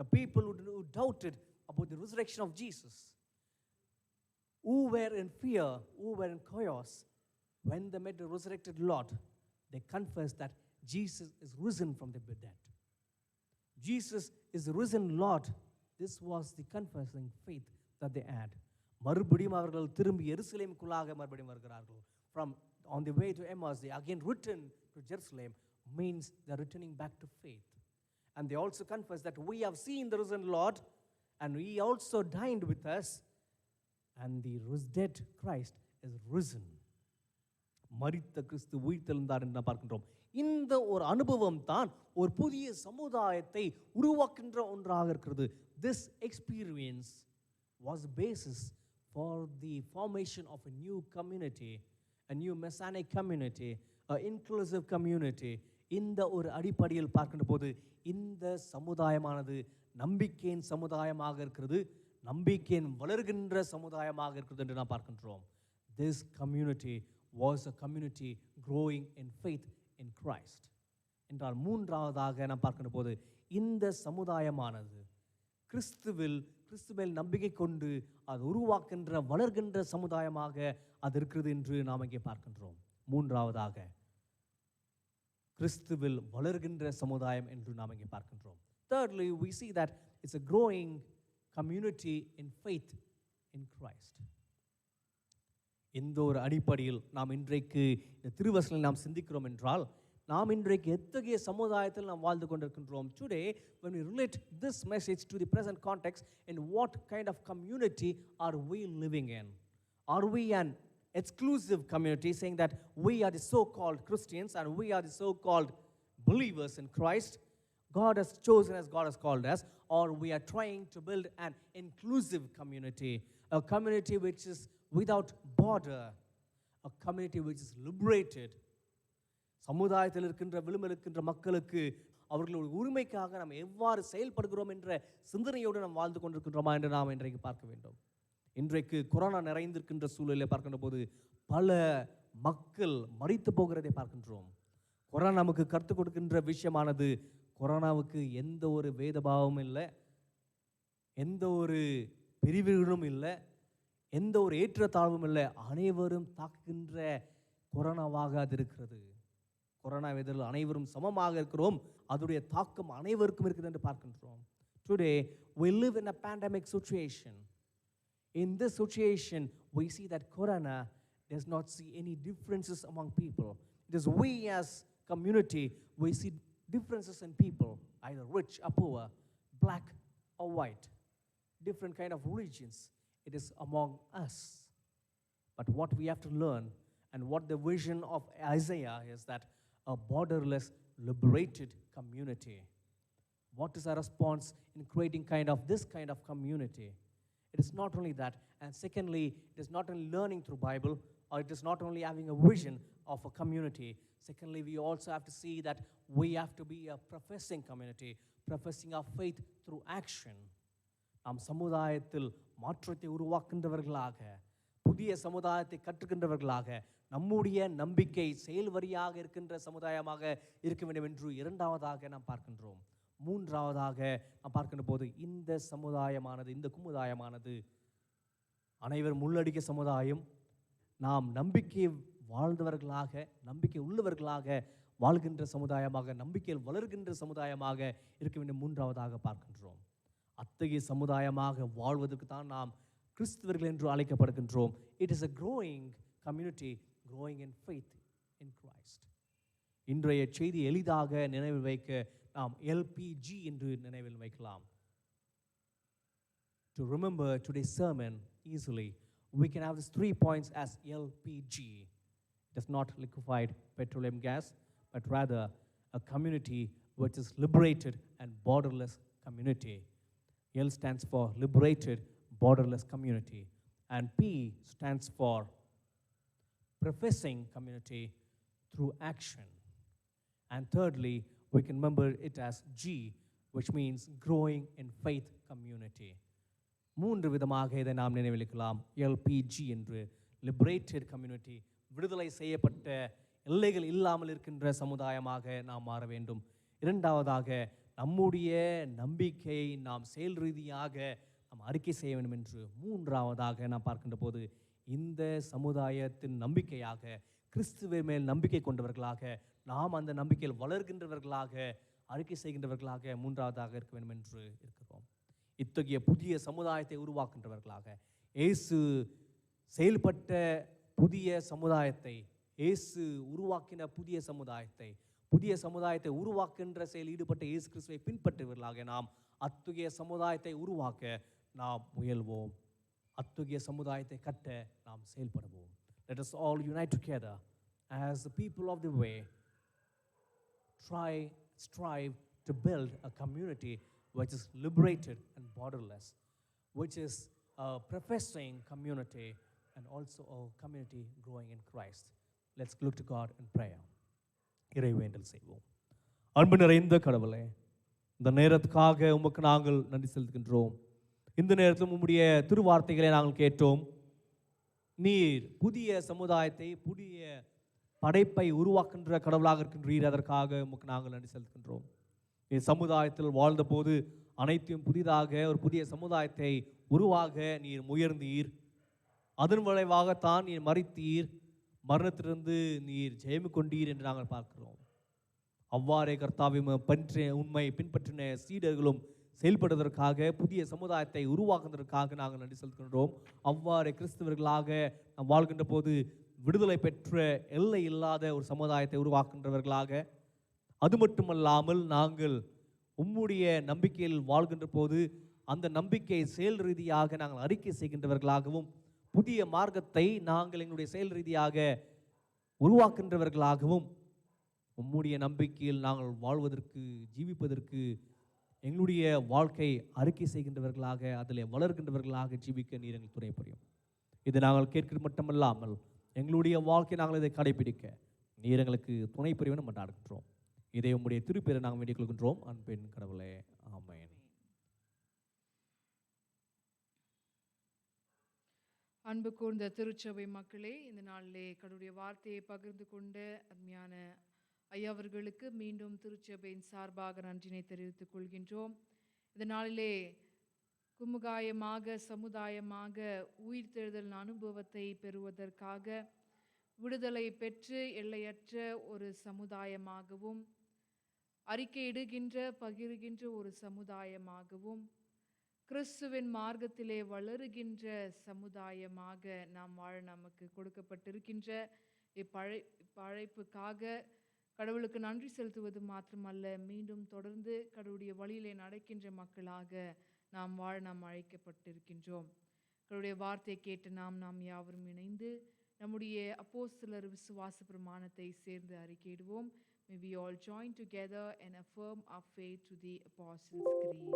[SPEAKER 7] the people who doubted about the resurrection of Jesus, who were in fear, who were in chaos, when they met the resurrected Lord, they confessed that Jesus is risen from the dead. Jesus is the risen Lord. This was the confessing faith that they had. மறுபடியும் அவர்கள் திரும்பி எருசலேமுக்குள்ளாக மறுபடியும் வருகிறார்கள். From on the way to Emmaus, they again return to Jerusalem, means they're returning back to faith. And they also confess that we have seen the risen Lord, and he also dined with us, and the dead Christ is risen. மரித்த கிறிஸ்து உயிர்த்தெழுந்தார் என்று நாம் பார்க்கின்றோம். இந்த ஒரு அனுபவம் தான் ஒரு புதிய சமுதாயத்தை உருவாக்கின்ற ஒன்றாக இருக்கிறது. This experience was the basis for the formation of a new community, a new messianic community, a inclusive community. இந்த ஒரு அடிப்படையில் பார்க்கின்ற போது இந்த சமுதாயமானது நம்பிக்கையின் சமுதாயமாக இருக்கிறது, நம்பிக்கையின் வளர்கின்ற சமுதாயமாக இருக்கிறது என்று நாம் பார்க்கின்றோம். This community was a community growing in faith in Christ. என்றால் மூன்றாவதாக நாம் பார்க்கின்ற போது இந்த சமுதாயமானது கிறிஸ்துவில் நம்பிக்கை கொண்டு அது உருவாக்கின்ற வளர்கின்ற சமுதாயமாக அது இருக்கிறது என்று நாம் இங்கே பார்க்கின்றோம். மூன்றாவதாக கிறிஸ்துவில் வளர்கின்ற சமுதாயம் என்று நாம் இங்கே பார்க்கின்றோம். Thirdly, we see that it's a growing community in faith in Christ. இந்த ஒரு அடிப்படையில் நாம் இன்றைக்கு இந்த திருவசனில் நாம் சிந்திக்கிறோம் என்றால் நாம் இன்றைக்கு எத்தகைய சமுதாயத்தில் நாம் வாழ்ந்து கொண்டிருக்கின்றோம். Today, when we relate this message to the present context, in what kind of community are we living in? Are we an exclusive community saying that we are the so-called Christians and we are the so-called believers in Christ? God has chosen us, God has called us, or we are trying to build an inclusive community, a community which is without border, a community which is liberated. சமுதாயத்தில் இருக்கின்ற விளிம்பில் இருக்கின்ற மக்களுக்கு அவர்களுடைய உரிமைக்காக நாம் எவ்வாறு செயல்படுகிறோம் என்ற சிந்தனையோடு நாம் வாழ்ந்து கொண்டிருக்கின்றோமா என்று நாம் இன்றைக்கு பார்க்க வேண்டும். இன்றைக்கு கொரோனா நிறைந்திருக்கின்ற சூழலை பார்க்கின்ற போது பல மக்கள் மரித்து போகிறதை பார்க்கின்றோம். கொரோனா நமக்கு கற்றுக் கொடுக்கின்ற விஷயமானது, கொரோனாவுக்கு எந்த ஒரு வேதபாவமும் இல்லை, எந்த ஒரு பிரிவுகளும் இல்லை, எந்த ஒரு ஏற்றத்தாழ்வும் இல்லை, அனைவரும் தாக்குகின்ற கொரோனாவாக அது இருக்கிறது. கொரோனா எதிரில் அனைவரும் சமமாக இருக்கிறோம், அதோடைய தாக்கம் அனைவருக்கும் இருக்குது என்று பார்க்கின்றோம். Today we live in a pandemic situation. In this situation we see that corona does not see any differences among people. It is we as community, we see differences in people, either rich or poor, black or white, different kind of religions. It is among us. But what we have to learn and what the vision of Isaiah is that a borderless, liberated community. What is our response in creating this kind of community? It is not only that, and secondly, it is not only learning through Bible, or it is not only having a vision of a community. Secondly, we also have to see that we have to be a professing community, professing our faith through action. நாம் சமுதாயத்தில் மாற்றத்தை உருவாக்கின்றவர்களாக, புதிய சமுதாயத்தை கற்றுக்கின்றவர்களாக, நம்முடைய நம்பிக்கை செயல் வரியாக இருக்கின்ற சமுதாயமாக இருக்க வேண்டும் என்று இரண்டாவதாக நாம் பார்க்கின்றோம். மூன்றாவதாக நாம் பார்க்கின்ற போது இந்த சமுதாயமானது, இந்த குமுதாயமானது அனைவரும் உள்ளடக்கிய சமுதாயம். நாம் நம்பிக்கை வாழ்ந்தவர்களாக, நம்பிக்கை உள்ளவர்களாக வாழ்கின்ற சமுதாயமாக, நம்பிக்கையில் வளர்கின்ற சமுதாயமாக இருக்க வேண்டும் மூன்றாவதாக பார்க்கின்றோம். அத்தகைய சமுதாயமாக வாழ்வதற்கு தான் நாம் கிறிஸ்தவர்கள் என்று அழைக்கப்படுகின்றோம். It is a growing community, growing in faith in Christ. இன்றைய செய்தி எளிதாக நினைவில் வைக்க நாம் LPG என்று நினைவில் வைக்கலாம். To remember today's sermon easily, we can have these 3 points as LPG. It is not liquefied petroleum gas, but rather a community which is liberated and borderless community. L stands for liberated, borderless community, and P stands for professing community through action. And thirdly, we can remember it as G, which means growing in faith community. மூன்று விதமாக இதை நாம் நினைவிக்கலாம். LPG என்று liberated community, விடுதலை செய்யப்பட்ட எல்லைகள் இல்லாமல் இருக்கின்ற சமுதாயமாக நாம் மாற வேண்டும். இரண்டாவதாக நம்முடைய நம்பிக்கையை நாம் செயல் ரீதியாக நாம் அறிக்கை செய்ய வேண்டும் என்று. மூன்றாவதாக நாம் பார்க்கின்ற போது இந்த சமுதாயத்தின் நம்பிக்கையாக, கிறிஸ்துவை மேல் நம்பிக்கை கொண்டவர்களாக, நாம் அந்த நம்பிக்கையில் வளர்கின்றவர்களாக, அறிக்கை செய்கின்றவர்களாக மூன்றாவதாக இருக்க வேண்டும் என்று இருக்கிறோம். இத்தகைய புதிய சமுதாயத்தை உருவாக்கின்றவர்களாக, இயேசு செயல்பட்ட புதிய சமுதாயத்தை, இயேசு உருவாக்கின புதிய சமுதாயத்தை உருவாக்கின்ற செயல் ஈடுபட்ட இயேசு கிறிஸ்துவை பின்பற்றுவர்களாக நாம் அத்தகைய சமுதாயத்தை உருவாக்க நாம் முயல்வோம். அத்தகைய சமுதாயத்தை கட்ட நாம் செயல்படுவோம். Let us all unite together as the people of the way strive to build a community which is liberated and borderless, which is a professing community and also a community growing in Christ. Let's look to God in prayer. இறைவேண்டல் செய்வோம். அன்பு நிறைந்த கடவுளே, இந்த நேரத்துக்காக உமக்கு நாங்கள் நன்றி செலுத்துகின்றோம். இந்த நேரத்தில் உம்முடைய திருவார்த்தைகளை நாங்கள் கேட்டோம். நீர் புதிய சமுதாயத்தை, புதிய படைப்பை உருவாக்குகின்ற கடவுளாக இருக்கின்றீர். அதற்காக உமக்கு நாங்கள் நன்றி செலுத்துகின்றோம். நீர் சமுதாயத்தில் வாழ்ந்தபோது அனைத்தையும் புதிதாக ஒரு புதிய சமுதாயத்தை உருவாக நீர் முயர்ந்தீர். அதன் விளைவாகத்தான் நீர் மரித்தீர், மரணத்திலிருந்து நீர் ஜெயம் கொண்டீர் என்று நாங்கள் பார்க்கிறோம். அவ்வாறே கர்த்தாவை உண்மை பின்பற்றின சீடர்களும் செயல்படுவதற்காக, புதிய சமுதாயத்தை உருவாக்குவதற்காக நாங்கள் நன்றி செலுத்துகின்றோம். அவ்வாறே கிறிஸ்தவர்களாக நாம் வாழ்கின்ற போது விடுதலை பெற்ற எல்லை இல்லாத ஒரு சமுதாயத்தை உருவாக்குகின்றவர்களாக, அது மட்டுமல்லாமல் நாங்கள் உம்முடைய நம்பிக்கையில் வாழ்கின்ற போது அந்த நம்பிக்கை செயல் ரீதியாக நாங்கள் அறிக்கை செய்கின்றவர்களாகவும், புதிய மார்க்கத்தை நாங்கள் எங்களுடைய செயல் ரீதியாக உருவாக்குகின்றவர்களாகவும், உம்முடைய நம்பிக்கையில் நாங்கள் வாழ்வதற்கு, ஜீவிப்பதற்கு, எங்களுடைய வாழ்க்கை அறிக்கை செய்கின்றவர்களாக, அதில் வளர்கின்றவர்களாக ஜீவிக்க நீர் எங்கள் துணை புரியும். இது நாங்கள் கேட்கிறது மட்டுமல்லாமல் எங்களுடைய வாழ்க்கை நாங்கள் இதை கடைபிடிக்க நீர் எங்களுக்கு துணை புரியும் மன்றாடுகின்றோம். இதை உம்முடைய திருப்பெயரை நாங்கள் வேண்டிக் கொள்கின்றோம். அன்பின் கடவுளே, ஆமென்.
[SPEAKER 1] அன்பு கூர்ந்த திருச்சபை மக்களே, இந்த நாளிலே கடவுளுடைய வார்த்தையை பகிர்ந்து கொண்ட அருமையான ஐயாவர்களுக்கு மீண்டும் திருச்சபையின் சார்பாக நன்றினை தெரிவித்துக் கொள்கின்றோம். இந்த நாளிலே குமுகாயமாக, சமுதாயமாக உயிர்த்தெழுதல் அனுபவத்தை பெறுவதற்காக விடுதலை பெற்று எல்லையற்ற ஒரு சமுதாயமாகவும், அறிக்கையிடுகின்ற, பகிர்கின்ற ஒரு சமுதாயமாகவும், கிறிஸ்துவின் மார்க்கத்திலே வளருகின்ற சமுதாயமாக நாம் வாழ நமக்கு கொடுக்கப்பட்டிருக்கின்ற இப்பழைப்புக்காக கடவுளுக்கு நன்றி செலுத்துவது மாத்திரமல்ல, மீண்டும் தொடர்ந்து கடவுளுடைய வழியிலே நடக்கின்ற மக்களாக நாம் வாழ நாம் அழைக்கப்பட்டிருக்கின்றோம். கடவுளுடைய வார்த்தை கேட்டு நாம் யாவரும் இணைந்து நம்முடைய அப்போஸ்தலர் விசுவாச பிரமாணத்தை சேர்ந்து அறிக்கையிடுவோம். May we all join together and affirm our faith to the Apostles' Creed.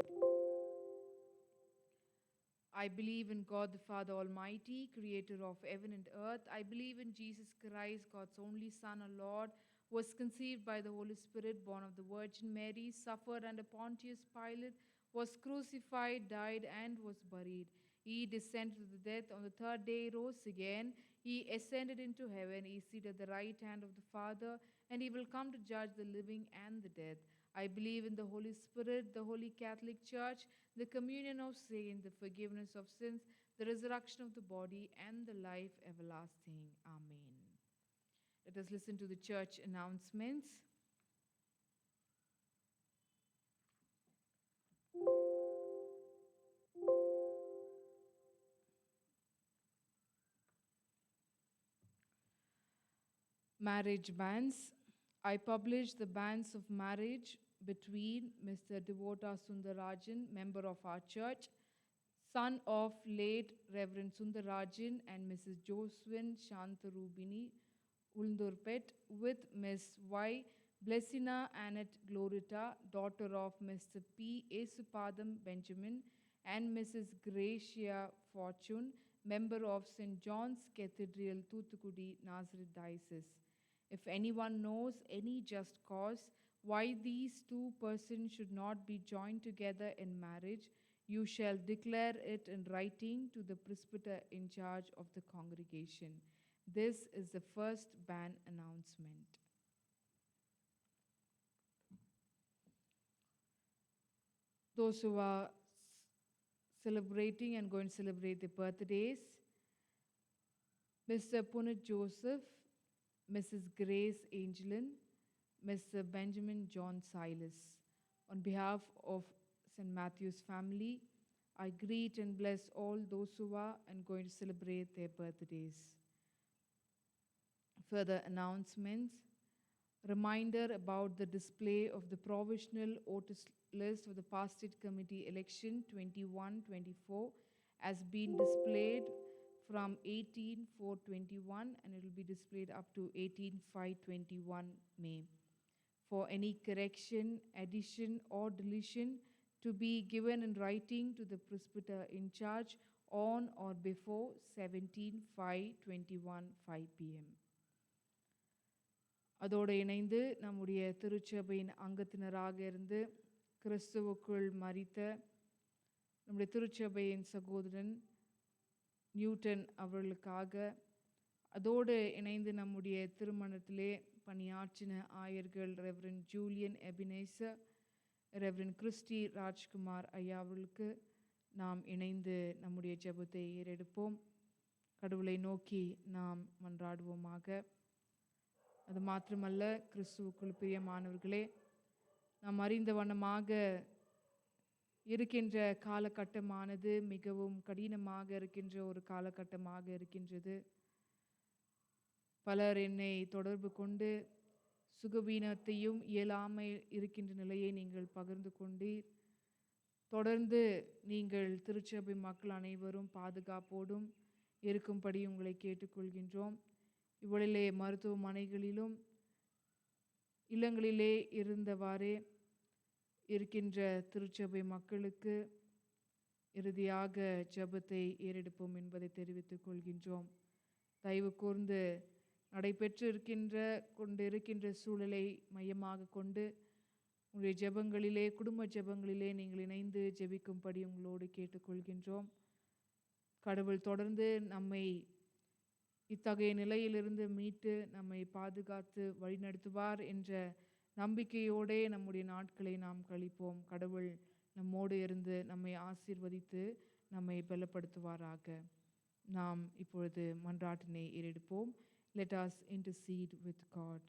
[SPEAKER 1] I believe in God the Father Almighty, creator of heaven and earth. I believe in Jesus Christ, God's only Son, our Lord, who was conceived by the Holy Spirit, born of the Virgin Mary, suffered under Pontius Pilate, was crucified, died, and was buried. He descended to the death. On the third day, rose again. He ascended into heaven. He is seated at the right hand of the Father, and he will come to judge the living and the dead. I believe in the Holy Spirit, the Holy Catholic Church, the communion of saints, the forgiveness of sins, the resurrection of the body, and the life everlasting. Amen. Let us listen to the church announcements. Marriage bans. I publish the bans of marriage between Mr. Devota Sundarajan, member of our church, son of late Reverend Sundarajan, and Mrs. Josephine Shantarubini Ulndurpet, with Ms. Y. Blessina Annette Glorita, daughter of Mr. P. Esupadam Benjamin, and Mrs. Gracia Fortune, member of St. John's Cathedral, Thuthukudi, Nazareth Diocese. If anyone knows any just cause why these two persons should not be joined together in marriage, you shall declare it in writing to the presbyter in charge of the congregation. This is the first ban announcement. Those who are celebrating and going to celebrate their birthdays: Mr. Punit Joseph, Mrs. Grace Angelin, Mr. Benjamin John Silas. On behalf of St. Matthew's family, I greet and bless all those who are and going to celebrate their birthdays. Further announcements: reminder about the display of the provisional voter list of the Pastorate Committee election 21-24 has been displayed from 18/4/21 and it will be displayed up to 18/5/21 May. for any correction, addition, or deletion to be given in writing to the presbyter in charge on or before 17/5/21 5 p.m. அதோடு இணைந்து நம்முடைய திருச்சபையின் அங்கத்தினராக இருந்து கிறிஸ்துவுக்குள் மரித்த நம்முடைய திருச்சபையின் சகோதரன் நியூட்டன் அவர்களுக்காக, அதோடு இணைந்து நம்முடைய திருமணத்திலே பணியாற்றின ஆயர்கள் reverend Julian Ebenezer, reverend Christy Rajkumar ஐயா அவர்களுக்கு நாம் இணைந்து நம்முடைய ஜெபத்தை ஏறெடுப்போம். கடவுளை நோக்கி நாம் மன்றாடுவோமாக. அது மாத்திரமல்ல, கிறிஸ்துவுக்குள் பிரியமானவர்களே, நாம் அறிந்த வண்ணமாக இருக்கின்ற காலகட்டமானது மிகவும் கடினமாக இருக்கின்ற ஒரு காலகட்டமாக இருக்கின்றது. பலர் என்னை தொடர்பு கொண்டு சுகவீனத்தையும் இயலாமை இருக்கின்ற நிலையை நீங்கள் பகிர்ந்து கொண்டீர். தொடர்ந்து நீங்கள் திருச்சபை மக்கள் அனைவரும் பாதுகாப்போடும் இருக்கும்படி உங்களை கேட்டுக்கொள்கின்றோம். இவ்வழிலே மருத்துவமனைகளிலும் இல்லங்களிலே இருந்தவாறே இருக்கின்ற திருச்சபை மக்களுக்கு இறுதியாக ஜெபத்தை ஏறெடுப்போம் என்பதை தெரிவித்துக் கொள்கின்றோம். தயவு கூர்ந்து நடைபெற்று கொண்டிருக்கின்ற சூழலை மையமாக கொண்டு உங்களுடைய ஜெபங்களிலே, குடும்ப ஜெபங்களிலே நீங்கள் இணைந்து ஜெபிக்கும்படி உங்களோடு கேட்டுக்கொள்கின்றோம். கடவுள் தொடர்ந்து நம்மை இத்தகைய நிலையிலிருந்து மீட்டு நம்மை பாதுகாத்து வழிநடத்துவார் என்ற நம்பிக்கையோடே நம்முடைய நாட்களை நாம் கழிப்போம். கடவுள் நம்மோடு இருந்து நம்மை ஆசீர்வதித்து நம்மை பலப்படுத்துவாராக. நாம் இப்பொழுது மன்றாட்டினை ஏறெடுப்போம். Let us intercede with God.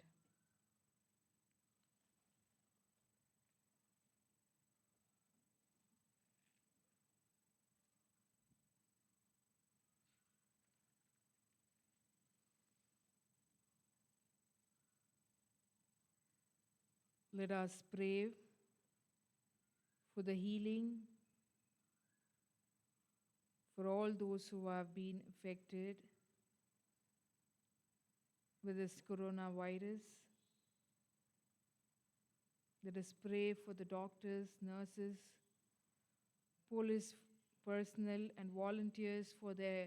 [SPEAKER 1] Let us pray for the healing for all those who have been affected with this coronavirus. Let us pray for the doctors, nurses, police personnel, and volunteers for their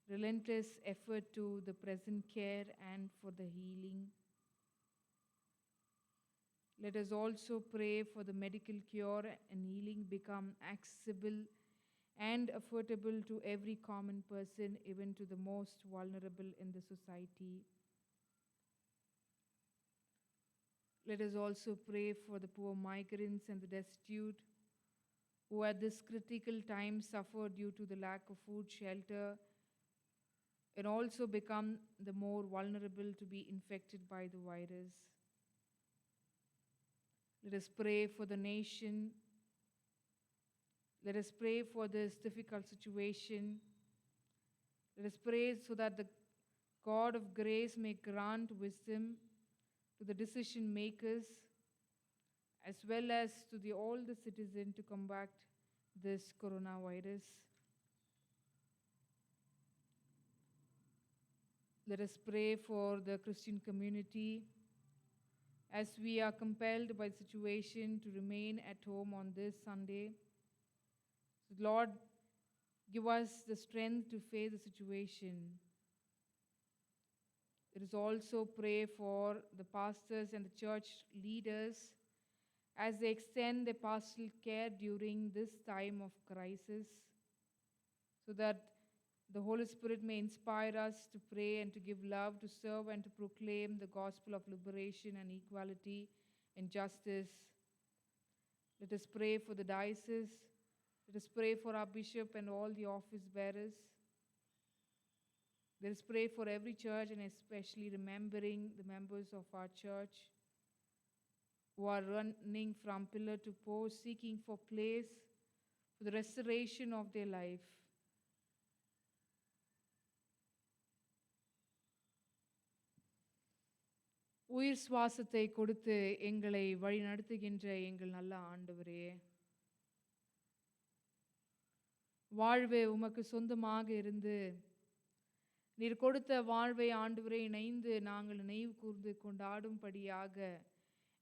[SPEAKER 1] relentless effort to the present care and for the healing. Let us also pray for the medical cure and healing become accessible and affordable to every common person, even to the most vulnerable in the society. Let us also pray for the poor migrants and the destitute who at this critical time suffer due to the lack of food, shelter, and also become the more vulnerable to be infected by the virus. Let us pray for the nation. Let us pray for this difficult situation. Let us pray so that the God of grace may grant wisdom to the decision makers as well as to all the citizens to combat this coronavirus. Let us pray for the Christian community as we are compelled by the situation to remain at home on this Sunday. Lord, give us the strength to face the situation. Let us also pray for the pastors and the church leaders as they extend their pastoral care during this time of crisis, so that the Holy Spirit may inspire us to pray and to give love, to serve and to proclaim the gospel of liberation and equality and justice. Let us pray for the diocese. Let us pray for our bishop and all the office bearers. Let us pray for every church, and especially remembering the members of our church who are running from pillar to post, seeking for place for the restoration of their life. உயிர் சுவாசத்தை கொடுத்து எங்களை வழி நடத்துகின்ற எங்கள் நல்ல ஆண்டவரே, வாழ்வு உமக்கு சொந்தமாக இருந்து நீர் கொடுத்த வாழ்வை ஆண்டவரே இணைந்து நாங்கள் நினைவு கூர்ந்து கொண்டாடும்படியாக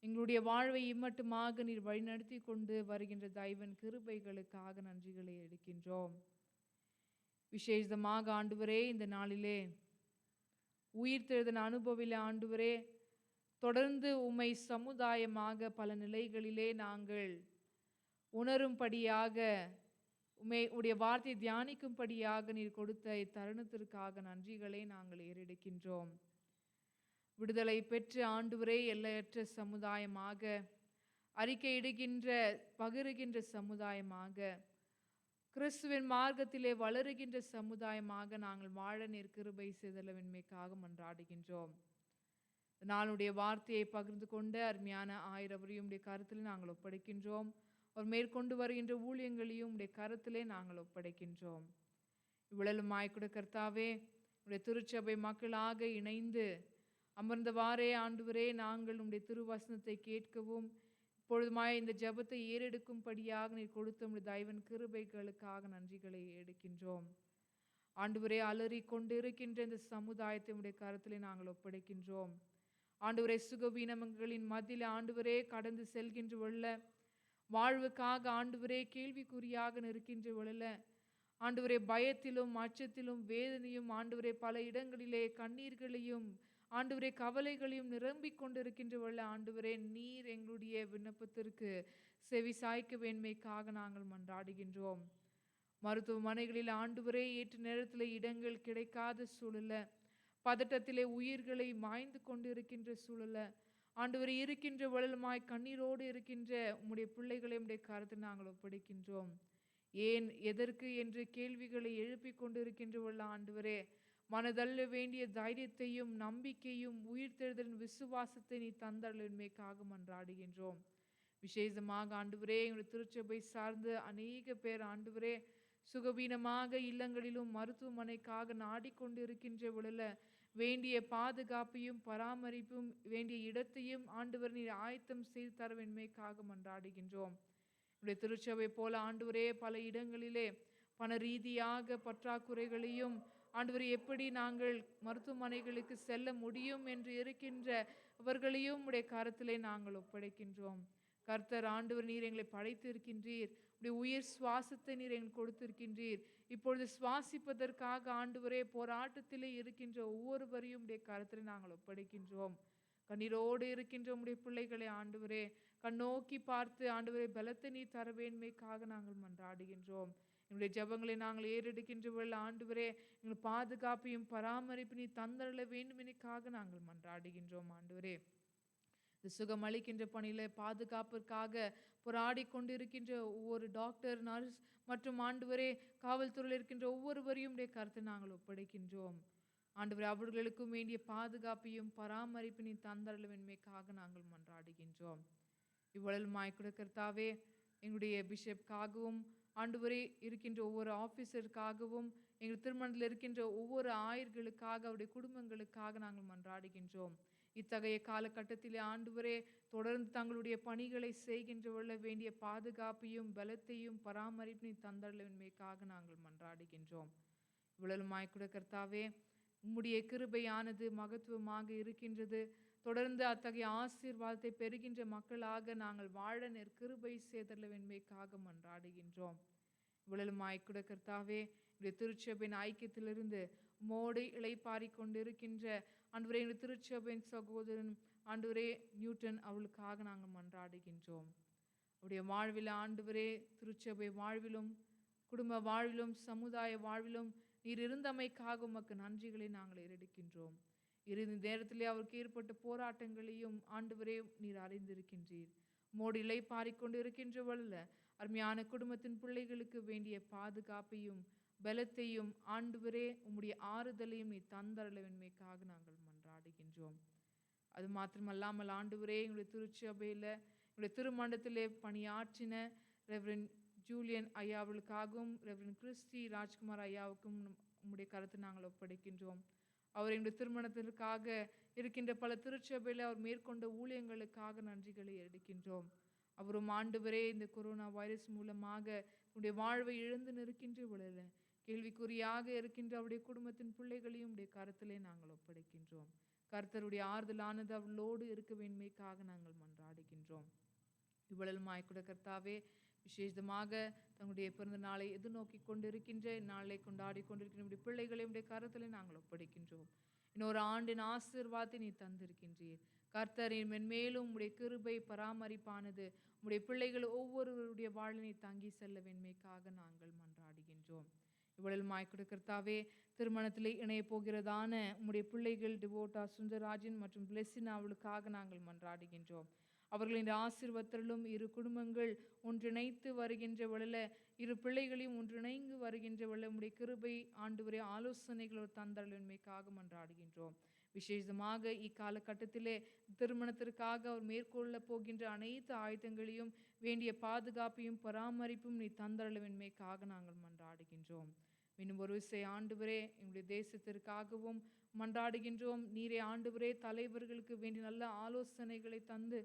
[SPEAKER 1] எங்களுடைய வாழ்வை இம்மட்டுமாக நீர் வழிநடத்தி கொண்டு வருகின்ற தெய்வன் கிருபைகளுக்காக நன்றிகளை எடுக்கின்றோம். விசேஷமாக ஆண்டவரே, இந்த நாளிலே உயிர்த்தெழுதல் அனுபவில ஆண்டவரே, தொடர்ந்து உம்மை சமுதாயமாக பல நிலைகளிலே நாங்கள் உணரும்படியாக, உடைய வார்த்தை தியானிக்கும்படியாக நீர் கொடுத்த இத்தருணத்திற்காக நன்றிகளை நாங்கள் ஏறெடுக்கின்றோம். விடுதலை பெற்று ஆண்டவரே எல்லையற்ற சமுதாயமாக, அறிக்கையிடுகின்ற பகிருகின்ற சமுதாயமாக, கிறிஸ்துவின் மார்க்கத்திலே வளருகின்ற சமுதாயமாக நாங்கள் வாழ நீர் கிருபை செய்தலவின்மைக்காக மன்றாடுகின்றோம். நாளுடைய வார்த்தையை பகிர்ந்து கொண்ட அருமையான ஆயிரவரையும் உடைய கருத்தில் நாங்கள் ஒப்படைக்கின்றோம். அவர் மேற்கொண்டு வருகின்ற ஊழியங்களையும் உடைய கருத்திலே நாங்கள் ஒப்படைக்கின்றோம். இவ்வளவுமாய் கூட கர்த்தாவே, உடைய திருச்சபை மக்களாக இணைந்து அமர்ந்தவாறே ஆண்டவரே, நாங்கள் உடைய திருவசனத்தை கேட்கவும் இப்பொழுதுமாய் இந்த ஜெபத்தை ஏறெடுக்கும்படியாக நீர் கொடுத்த உடைய தெய்வன் கிருபைகளுக்காக நன்றிகளை எடுக்கின்றோம். ஆண்டவரே, அலறி கொண்டு இருக்கின்ற இந்த சமுதாயத்தை உடைய கருத்திலே நாங்கள் ஒப்படைக்கின்றோம். ஆண்டவரே, சுகவீனங்களின் மத்தியில் ஆண்டவரே கடந்து செல்கின்ற வெள்ள வாழ்வுக்காக ஆண்டவரே கேள்விக்குறியாக நிற்கின்ற வெள்ள ஆண்டவரே, பயத்திலும் அச்சத்திலும் வேதனையும் ஆண்டவரே பல இடங்களிலே கண்ணீர்களையும் ஆண்டவரே கவலைகளையும் நிரம்பிக் கொண்டிருக்கின்ற வெள்ள ஆண்டவரே, நீர் எங்களுடைய விண்ணப்பத்திற்கு செவி சாய்க்க வேண்மைக்காக நாங்கள் மன்றாடுகின்றோம். மருத்துவமனைகளில் ஆண்டவரே ஏற்ற நேரத்தில் இடங்கள் கிடைக்காத சூழல, பதட்டத்திலே உயிர்களை மாய்ந்து கொண்டு இருக்கின்ற சூழல ஆண்டவரே, இருக்கின்ற வளலுமாய் கண்ணீரோடு இருக்கின்ற உம்முடைய பிள்ளைகளை உம்முடைய கருத்தில் நாங்கள் ஒப்படைக்கின்றோம். ஏன் எதற்கு என்று கேள்விகளை எழுப்பிக் கொண்டிருக்கின்ற ஆண்டவரே, மனதள்ள வேண்டிய தைரியத்தையும் நம்பிக்கையும் உயிர்த்தெழுதலின் விசுவாசத்தை நீ தந்தருள்மைக்காக மன்றாடுகின்றோம். விசேஷமாக ஆண்டவரே, எங்களுடைய திருச்சபை சார்ந்து அநேக பேர் ஆண்டவரே சுகவீனமாக இல்லங்களிலும் மருத்துவமனைக்காக நாடிக்கொண்டு இருக்கின்ற விழல வேண்டிய பாதுகாப்பையும் பராமரிப்பும் வேண்டிய இடத்தையும் ஆண்டவர் நீர் ஆயத்தம் செய்து தர வேண்மைக்காக மன்றாடுகின்றோம். என்னுடைய திருச்சபை போல ஆண்டவரே பல இடங்களிலே பண ரீதியாக பற்றாக்குறைகளையும் ஆண்டவரே எப்படி நாங்கள் மருத்துவமனைகளுக்கு செல்ல முடியும் என்று இருக்கின்றவர்களையும் உடைய கரத்திலே நாங்கள் ஒப்படைக்கின்றோம். கர்த்தர் ஆண்டவர், நீர் எங்களை படைத்து இருக்கின்றீர், உடைய உயிர் சுவாசத்தை நீர் எங்களுக்கு கொடுத்திருக்கின்றீர். இப்பொழுது சுவாசிப்பதற்காக ஆண்டவரே போராட்டத்திலே இருக்கின்ற ஒவ்வொருவரையும் உடைய கரத்திலே நாங்கள் ஒப்படைக்கின்றோம். கண்ணீரோடு இருக்கின்ற உடைய பிள்ளைகளை ஆண்டவரே கண்ணோக்கி பார்த்து ஆண்டவரே பலத்தை நீர் தர வேண்மைக்காக நாங்கள் மன்றாடுகின்றோம். எங்களுடைய ஜபங்களை நாங்கள் ஏறெடுக்கின்றவர்கள் ஆண்டவரே எங்கள் பாதுகாப்பையும் பராமரிப்பு நீ தந்தரல வேண்டுமெனக்காக நாங்கள் மன்றாடுகின்றோம். ஆண்டவரே, இந்த சுகம் அளிக்கின்ற பணியில பாதுகாப்பிற்காக போராடி கொண்டிருக்கின்ற ஒவ்வொரு டாக்டர், நர்ஸ் மற்றும் ஆண்டவரே காவல்துறையில் இருக்கின்ற ஒவ்வொருவரையும் கருத்தை நாங்கள் ஒப்படைக்கின்றோம். ஆண்டவரே, அவர்களுக்கும் வேண்டிய பாதுகாப்பையும் பராமரிப்பு நீ தந்தரல வேண்டுமெனக்காக நாங்கள் மன்றாடுகின்றோம். இவ்வளவு மாய்க்குட கர்த்தாவே, எங்களுடைய பிஷப்காகவும் ஆண்டவரே இருக்கின்ற ஒவ்வொரு ஆஃபீஸருக்காகவும் எங்கள் திருமணத்தில் இருக்கின்ற ஒவ்வொரு ஆயர்களுக்காக அவருடைய குடும்பங்களுக்காக நாங்கள் மன்றாடுகின்றோம். இத்தகைய காலகட்டத்திலே ஆண்டவரே தொடர்ந்து தங்களுடைய பணிகளை செய்கின்றவர்கள வேண்டிய பாதுகாப்பையும் பலத்தையும் பராமரிப்பையும் தந்தளவின்மைக்காக நாங்கள் மன்றாடுகின்றோம். இவ்வளவு மாய்க்குட கர்த்தாவே, உம்முடைய கிருபையானது மகத்துவமாக இருக்கின்றது. தொடர்ந்து அத்தகைய ஆசீர்வாதத்தை பெறுகின்ற மக்களாக நாங்கள் வாழ கிருபை சேதளவின்மைக்காக மன்றாடுகின்றோம். இவ்வளவு மாய்க்குட கர்த்தாவே, இந்த திருச்சபையின் ஐக்கியத்திலிருந்து மோடி இளைப்பாரி கொண்டிருக்கின்ற ஆண்டவரே எங்கள் திருச்சபையின் சகோதரன் ஆண்டவரே நியூட்டன் அவளுக்காக நாங்கள் மன்றாடுகின்றோம். அவருடைய வாழ்வில் ஆண்டவரே திருச்சபை வாழ்விலும் குடும்ப வாழ்விலும் சமுதாய வாழ்விலும் நீர் இருந்தமைக்காக உமக்கு நன்றிகளை நாங்கள் ஏறெடுக்கின்றோம். இறுதி நேரத்திலே அவருக்கு ஏற்பட்ட போராட்டங்களையும் ஆண்டவரே நீர் அறிந்திருக்கின்றீர். மோடி இளைப்பாரி கொண்டு இருக்கின்றவல்ல அருமையான குடும்பத்தின் பிள்ளைகளுக்கு வேண்டிய பாதுகாப்பையும் பலத்தையும் ஆண்டவரே உம்முடைய ஆறுதலையும் நீ தந்தரளவின்மைக்காக நாங்கள் மன்றாடுகின்றோம். அது மாத்திரமல்லாமல் ஆண்டவரே எங்களுடைய திருச்சபையில் எங்களுடைய திருமண்டலத்திலே பணியாற்றின ரெவரன் ஜூலியன் ஐயாவுக்காகவும் ரெவரன் கிறிஸ்டி ராஜ்குமார் ஐயாவுக்கும் உம்முடைய கருத்தை நாங்கள் ஒப்படைக்கின்றோம். அவர் எங்களுடைய திருமணத்திற்காக இருக்கின்ற பல திருச்சபையில் அவர் மேற்கொண்ட ஊழியங்களுக்காக நன்றிகளை எடுக்கின்றோம். அவரும் ஆண்டவரே இந்த கொரோனா வைரஸ் மூலமாக உடைய வாழ்வை இழந்து நிற்கின்ற உலக கேள்விக்குறியாக இருக்கின்ற அவருடைய குடும்பத்தின் பிள்ளைகளையும் உடைய கருத்திலே நாங்கள் ஒப்படைக்கின்றோம். கர்த்தருடைய ஆறுதலானது அவளோடு இருக்க வேண்மைக்காக நாங்கள் மன்றாடுகின்றோம். இவ்வளவுமாய் கூட கர்த்தாவே விசேஷமாக தங்களுடைய பிறந்த நாளை எதிர்நோக்கி கொண்டிருக்கின்ற நாளை கொண்டாடி கொண்டிருக்கின்ற நம்முடைய பிள்ளைகளை உடைய கரத்தில் நாங்கள் ஒப்படைக்கின்றோம். இன்னொரு ஆண்டின் ஆசீர்வாதத்தை நீ தந்திருக்கின்றீர். கர்த்தரின் மென்மேலும் உடைய கிருபை பராமரிப்பானது உடைய பிள்ளைகள் ஒவ்வொருவருடைய வாழ்வினை தங்கி செல்ல வெண்மைக்காக நாங்கள் மன்றாடுகின்றோம். இவ்வளவு மாய்க்குட கர்த்தாவே திருமணத்தில் இணைய போகிறதான உம்முடைய பிள்ளைகள் டிவோட்டா சுந்தரராஜன் மற்றும் பிளெஸினா அவளுக்காக நாங்கள் மன்றாடுகின்றோம். அவர்களின் ஆசீர்வாதத்திலும் இரு குடும்பங்கள் ஒன்றிணைத்து வருகின்ற வேளையில இரு பிள்ளைகளையும் ஒன்றிணைந்து வருகின்ற வேளையில உம்முடைய கிருபை ஆண்டவரே ஆலோசனைகள் தந்தருள்மைக்காக மன்றாடுகின்றோம். விசேஷமாக இக்காலகட்டத்திலே திருமணத்திற்காக அவர் மேற்கொள்ள போகின்ற அனைத்து ஆயுதங்களையும் வேண்டிய பாதுகாப்பையும் பராமரிப்பும் நீ தந்தருள்மைக்காக நாங்கள் மன்றாடுகின்றோம். இன்னும் ஒரு விசை ஆண்டவரே எங்களுடைய தேசத்திற்காகவும் மன்றாடுகின்றோம். நீரே ஆண்டவரே தலைவர்களுக்கு வேண்டிய நல்ல ஆலோசனைகளை தந்து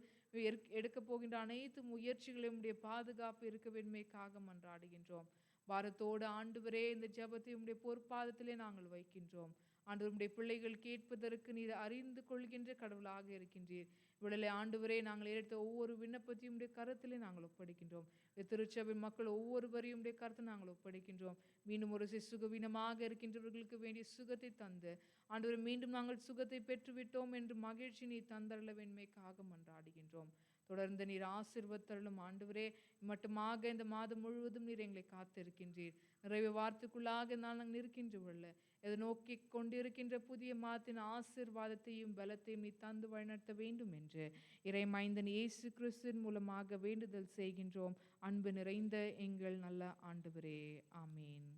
[SPEAKER 1] எடுக்க போகின்ற அனைத்து முயற்சிகளையும் உடைய பாதுகாப்பு இருக்க வேண்மைக்காக மன்றாடுகின்றோம். பாரத்தோடு ஆண்டவரே இந்த ஜெபத்தை உடைய பொற்பாதத்திலே நாங்கள் வைக்கின்றோம். ஆண்டவருடைய பிள்ளைகள் கேட்பதற்கு நீர் அறிந்து கொள்கின்ற கடவுளாக இருக்கின்றீர். விடலை ஆண்டவரே நாங்கள் எடுத்த ஒவ்வொரு விண்ணப்பத்தையும் உடைய கருத்திலே நாங்கள் ஒப்படைக்கின்றோம். திருச்சபை மக்கள் ஒவ்வொருவரையும் உடைய கருத்தை நாங்கள் ஒப்படைக்கின்றோம். மீண்டும் ஒரு சுகவீனமாக இருக்கின்றவர்களுக்கு வேண்டிய சுகத்தை தந்து ஆண்டவரை மீண்டும் நாங்கள் சுகத்தை பெற்றுவிட்டோம் என்று மகிழ்ச்சி நீ தந்தரல வெண்மைக்காக மன்றாடுகின்றோம். தொடர்ந்து நீர் ஆசீர்வத்தருளும் ஆண்டவரே. மட்டுமாக இந்த மாதம் முழுவதும் நீர் எங்களை காத்திருக்கின்றீர். நிறைய வார்த்தைக்குள்ளாக நாங்கள் நிற்கின்றவல்ல இதை நோக்கி கொண்டிருக்கின்ற புதிய மாதத்தின் ஆசீர்வாதத்தையும் பலத்தையும் நீ தந்து வழிநடத்த வேண்டும் என்று இறைமைந்தன் இயேசு கிறிஸ்துவின் மூலமாக வேண்டுதல் செய்கின்றோம். அன்பு நிறைந்த எங்கள் நல்ல ஆண்டவரே, ஆமீன்.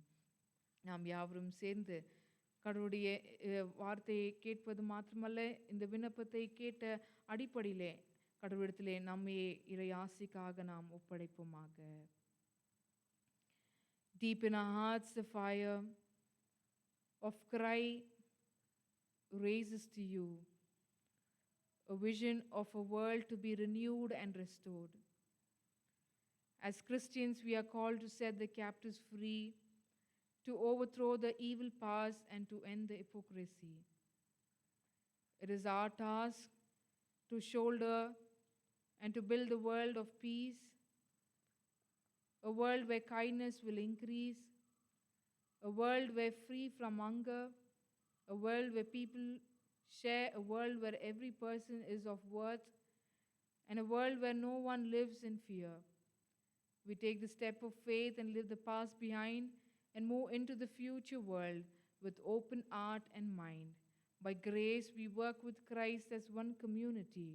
[SPEAKER 1] நாம் யாவரும் சேர்ந்து கடவுளுடைய வார்த்தையை கேட்பது மாத்திரமல்ல, இந்த விண்ணப்பத்தை கேட்ட அடிப்படையிலே கடவுளிடத்திலே நம்மையே இறை ஆசிக்காக நாம் ஒப்படைப்போமாக. Deep in our hearts the fire of cry raises to you, a vision of a world to be renewed and restored. As Christians, we are called to set the captives free, to overthrow the evil powers and to end the hypocrisy. It is our task to shoulder and to build a world of peace, a world where kindness will increase, a world where free from hunger, a world where people share, a world where every person is of worth, and a world where no one lives in fear. We take the step of faith and leave the past behind and move into the future world with open heart and mind. By grace, we work with Christ as one community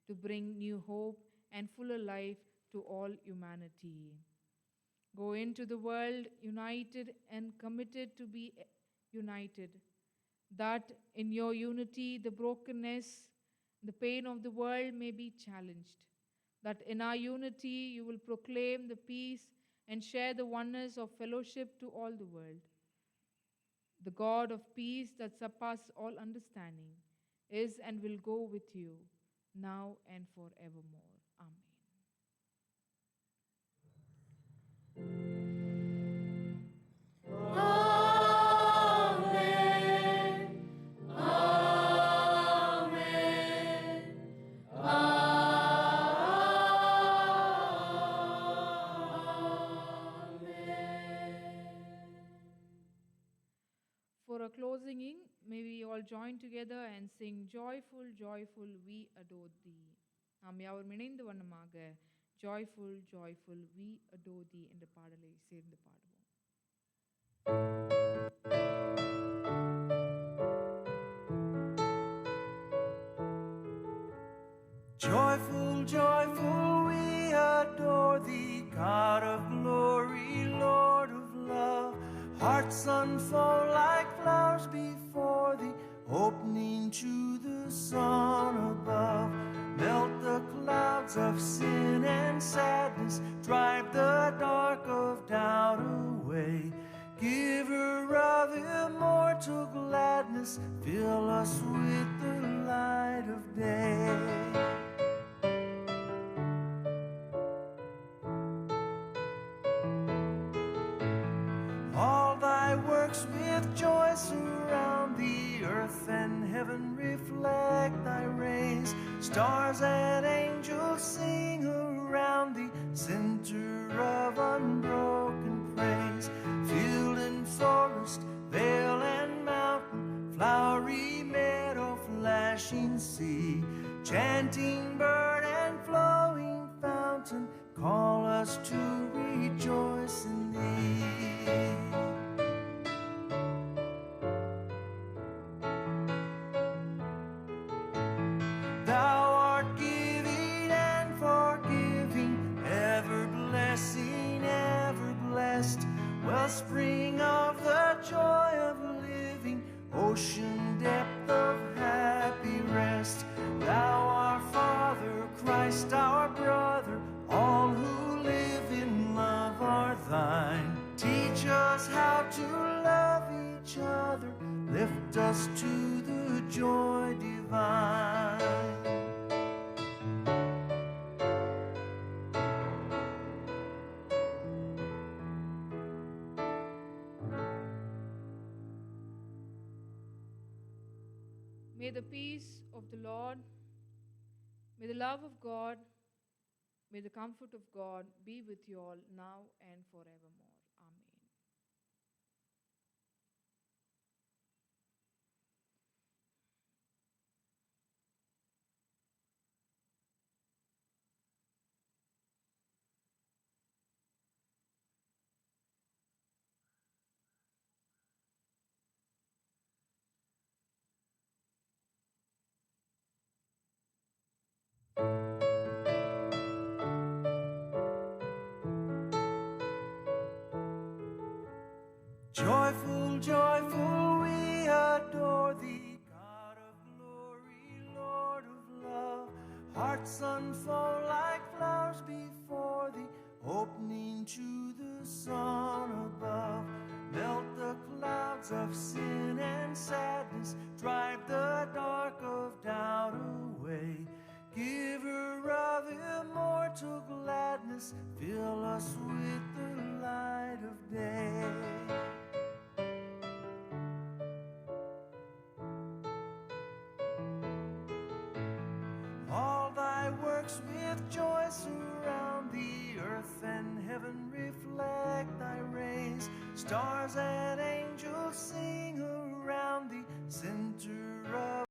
[SPEAKER 1] to bring new hope and fuller life to all humanity. Go into the world united and committed to be united, that in your unity the brokenness, the pain of the world may be challenged, that in our unity you will proclaim the peace and share the oneness of fellowship to all the world. The God of peace that surpasses all understanding is and will go with you now and forevermore. Amen. For a closing in, may we all join together and sing Joyful, Joyful, we adore thee. நாம் யாவரும் இணைந்து வண்ணமாக Joyful, Joyful, we adore thee என்ற பாடலை சேர்ந்து பாடுவோம்.
[SPEAKER 5] Joyful, joyful, we adore thee, God of glory, Lord of love. Hearts unfold like flowers before thee, opening to the sun above. Melt the clouds of sin and sadness, drive the dark of doubt away. Giver of immortal gladness, fill us with the light of day. All thy works with joy surround the earth earth and heaven reflect thy rays. Stars and angels sing around thee, center of unbroken praise. Field and forest, vale and mountain, flowery meadow, flashing sea, chanting bird and flowing fountain, call us to rejoice in thee. Thou art giving and forgiving, ever blessing, ever blessed, wellspring of the joy of living, ocean depth of happy rest. Thou our Father, Christ our brother, all who live in love are thine. Teach us how to love each other, lift us to the joy divine.
[SPEAKER 1] May the peace of the Lord, may the love of God, may the comfort of God be with you all now and forevermore. Amen.
[SPEAKER 5] Joyful, joyful, we adore thee, God of glory, Lord of love. Hearts unfold like flowers before thee, opening to the sun above. Melt the clouds of sin and sadness, drive the dark of doubt away. Giver of immortal gladness, fill us with the light of day. All thy works with joy surround thee, earth and heaven reflect thy rays. Stars and angels sing around thee, center of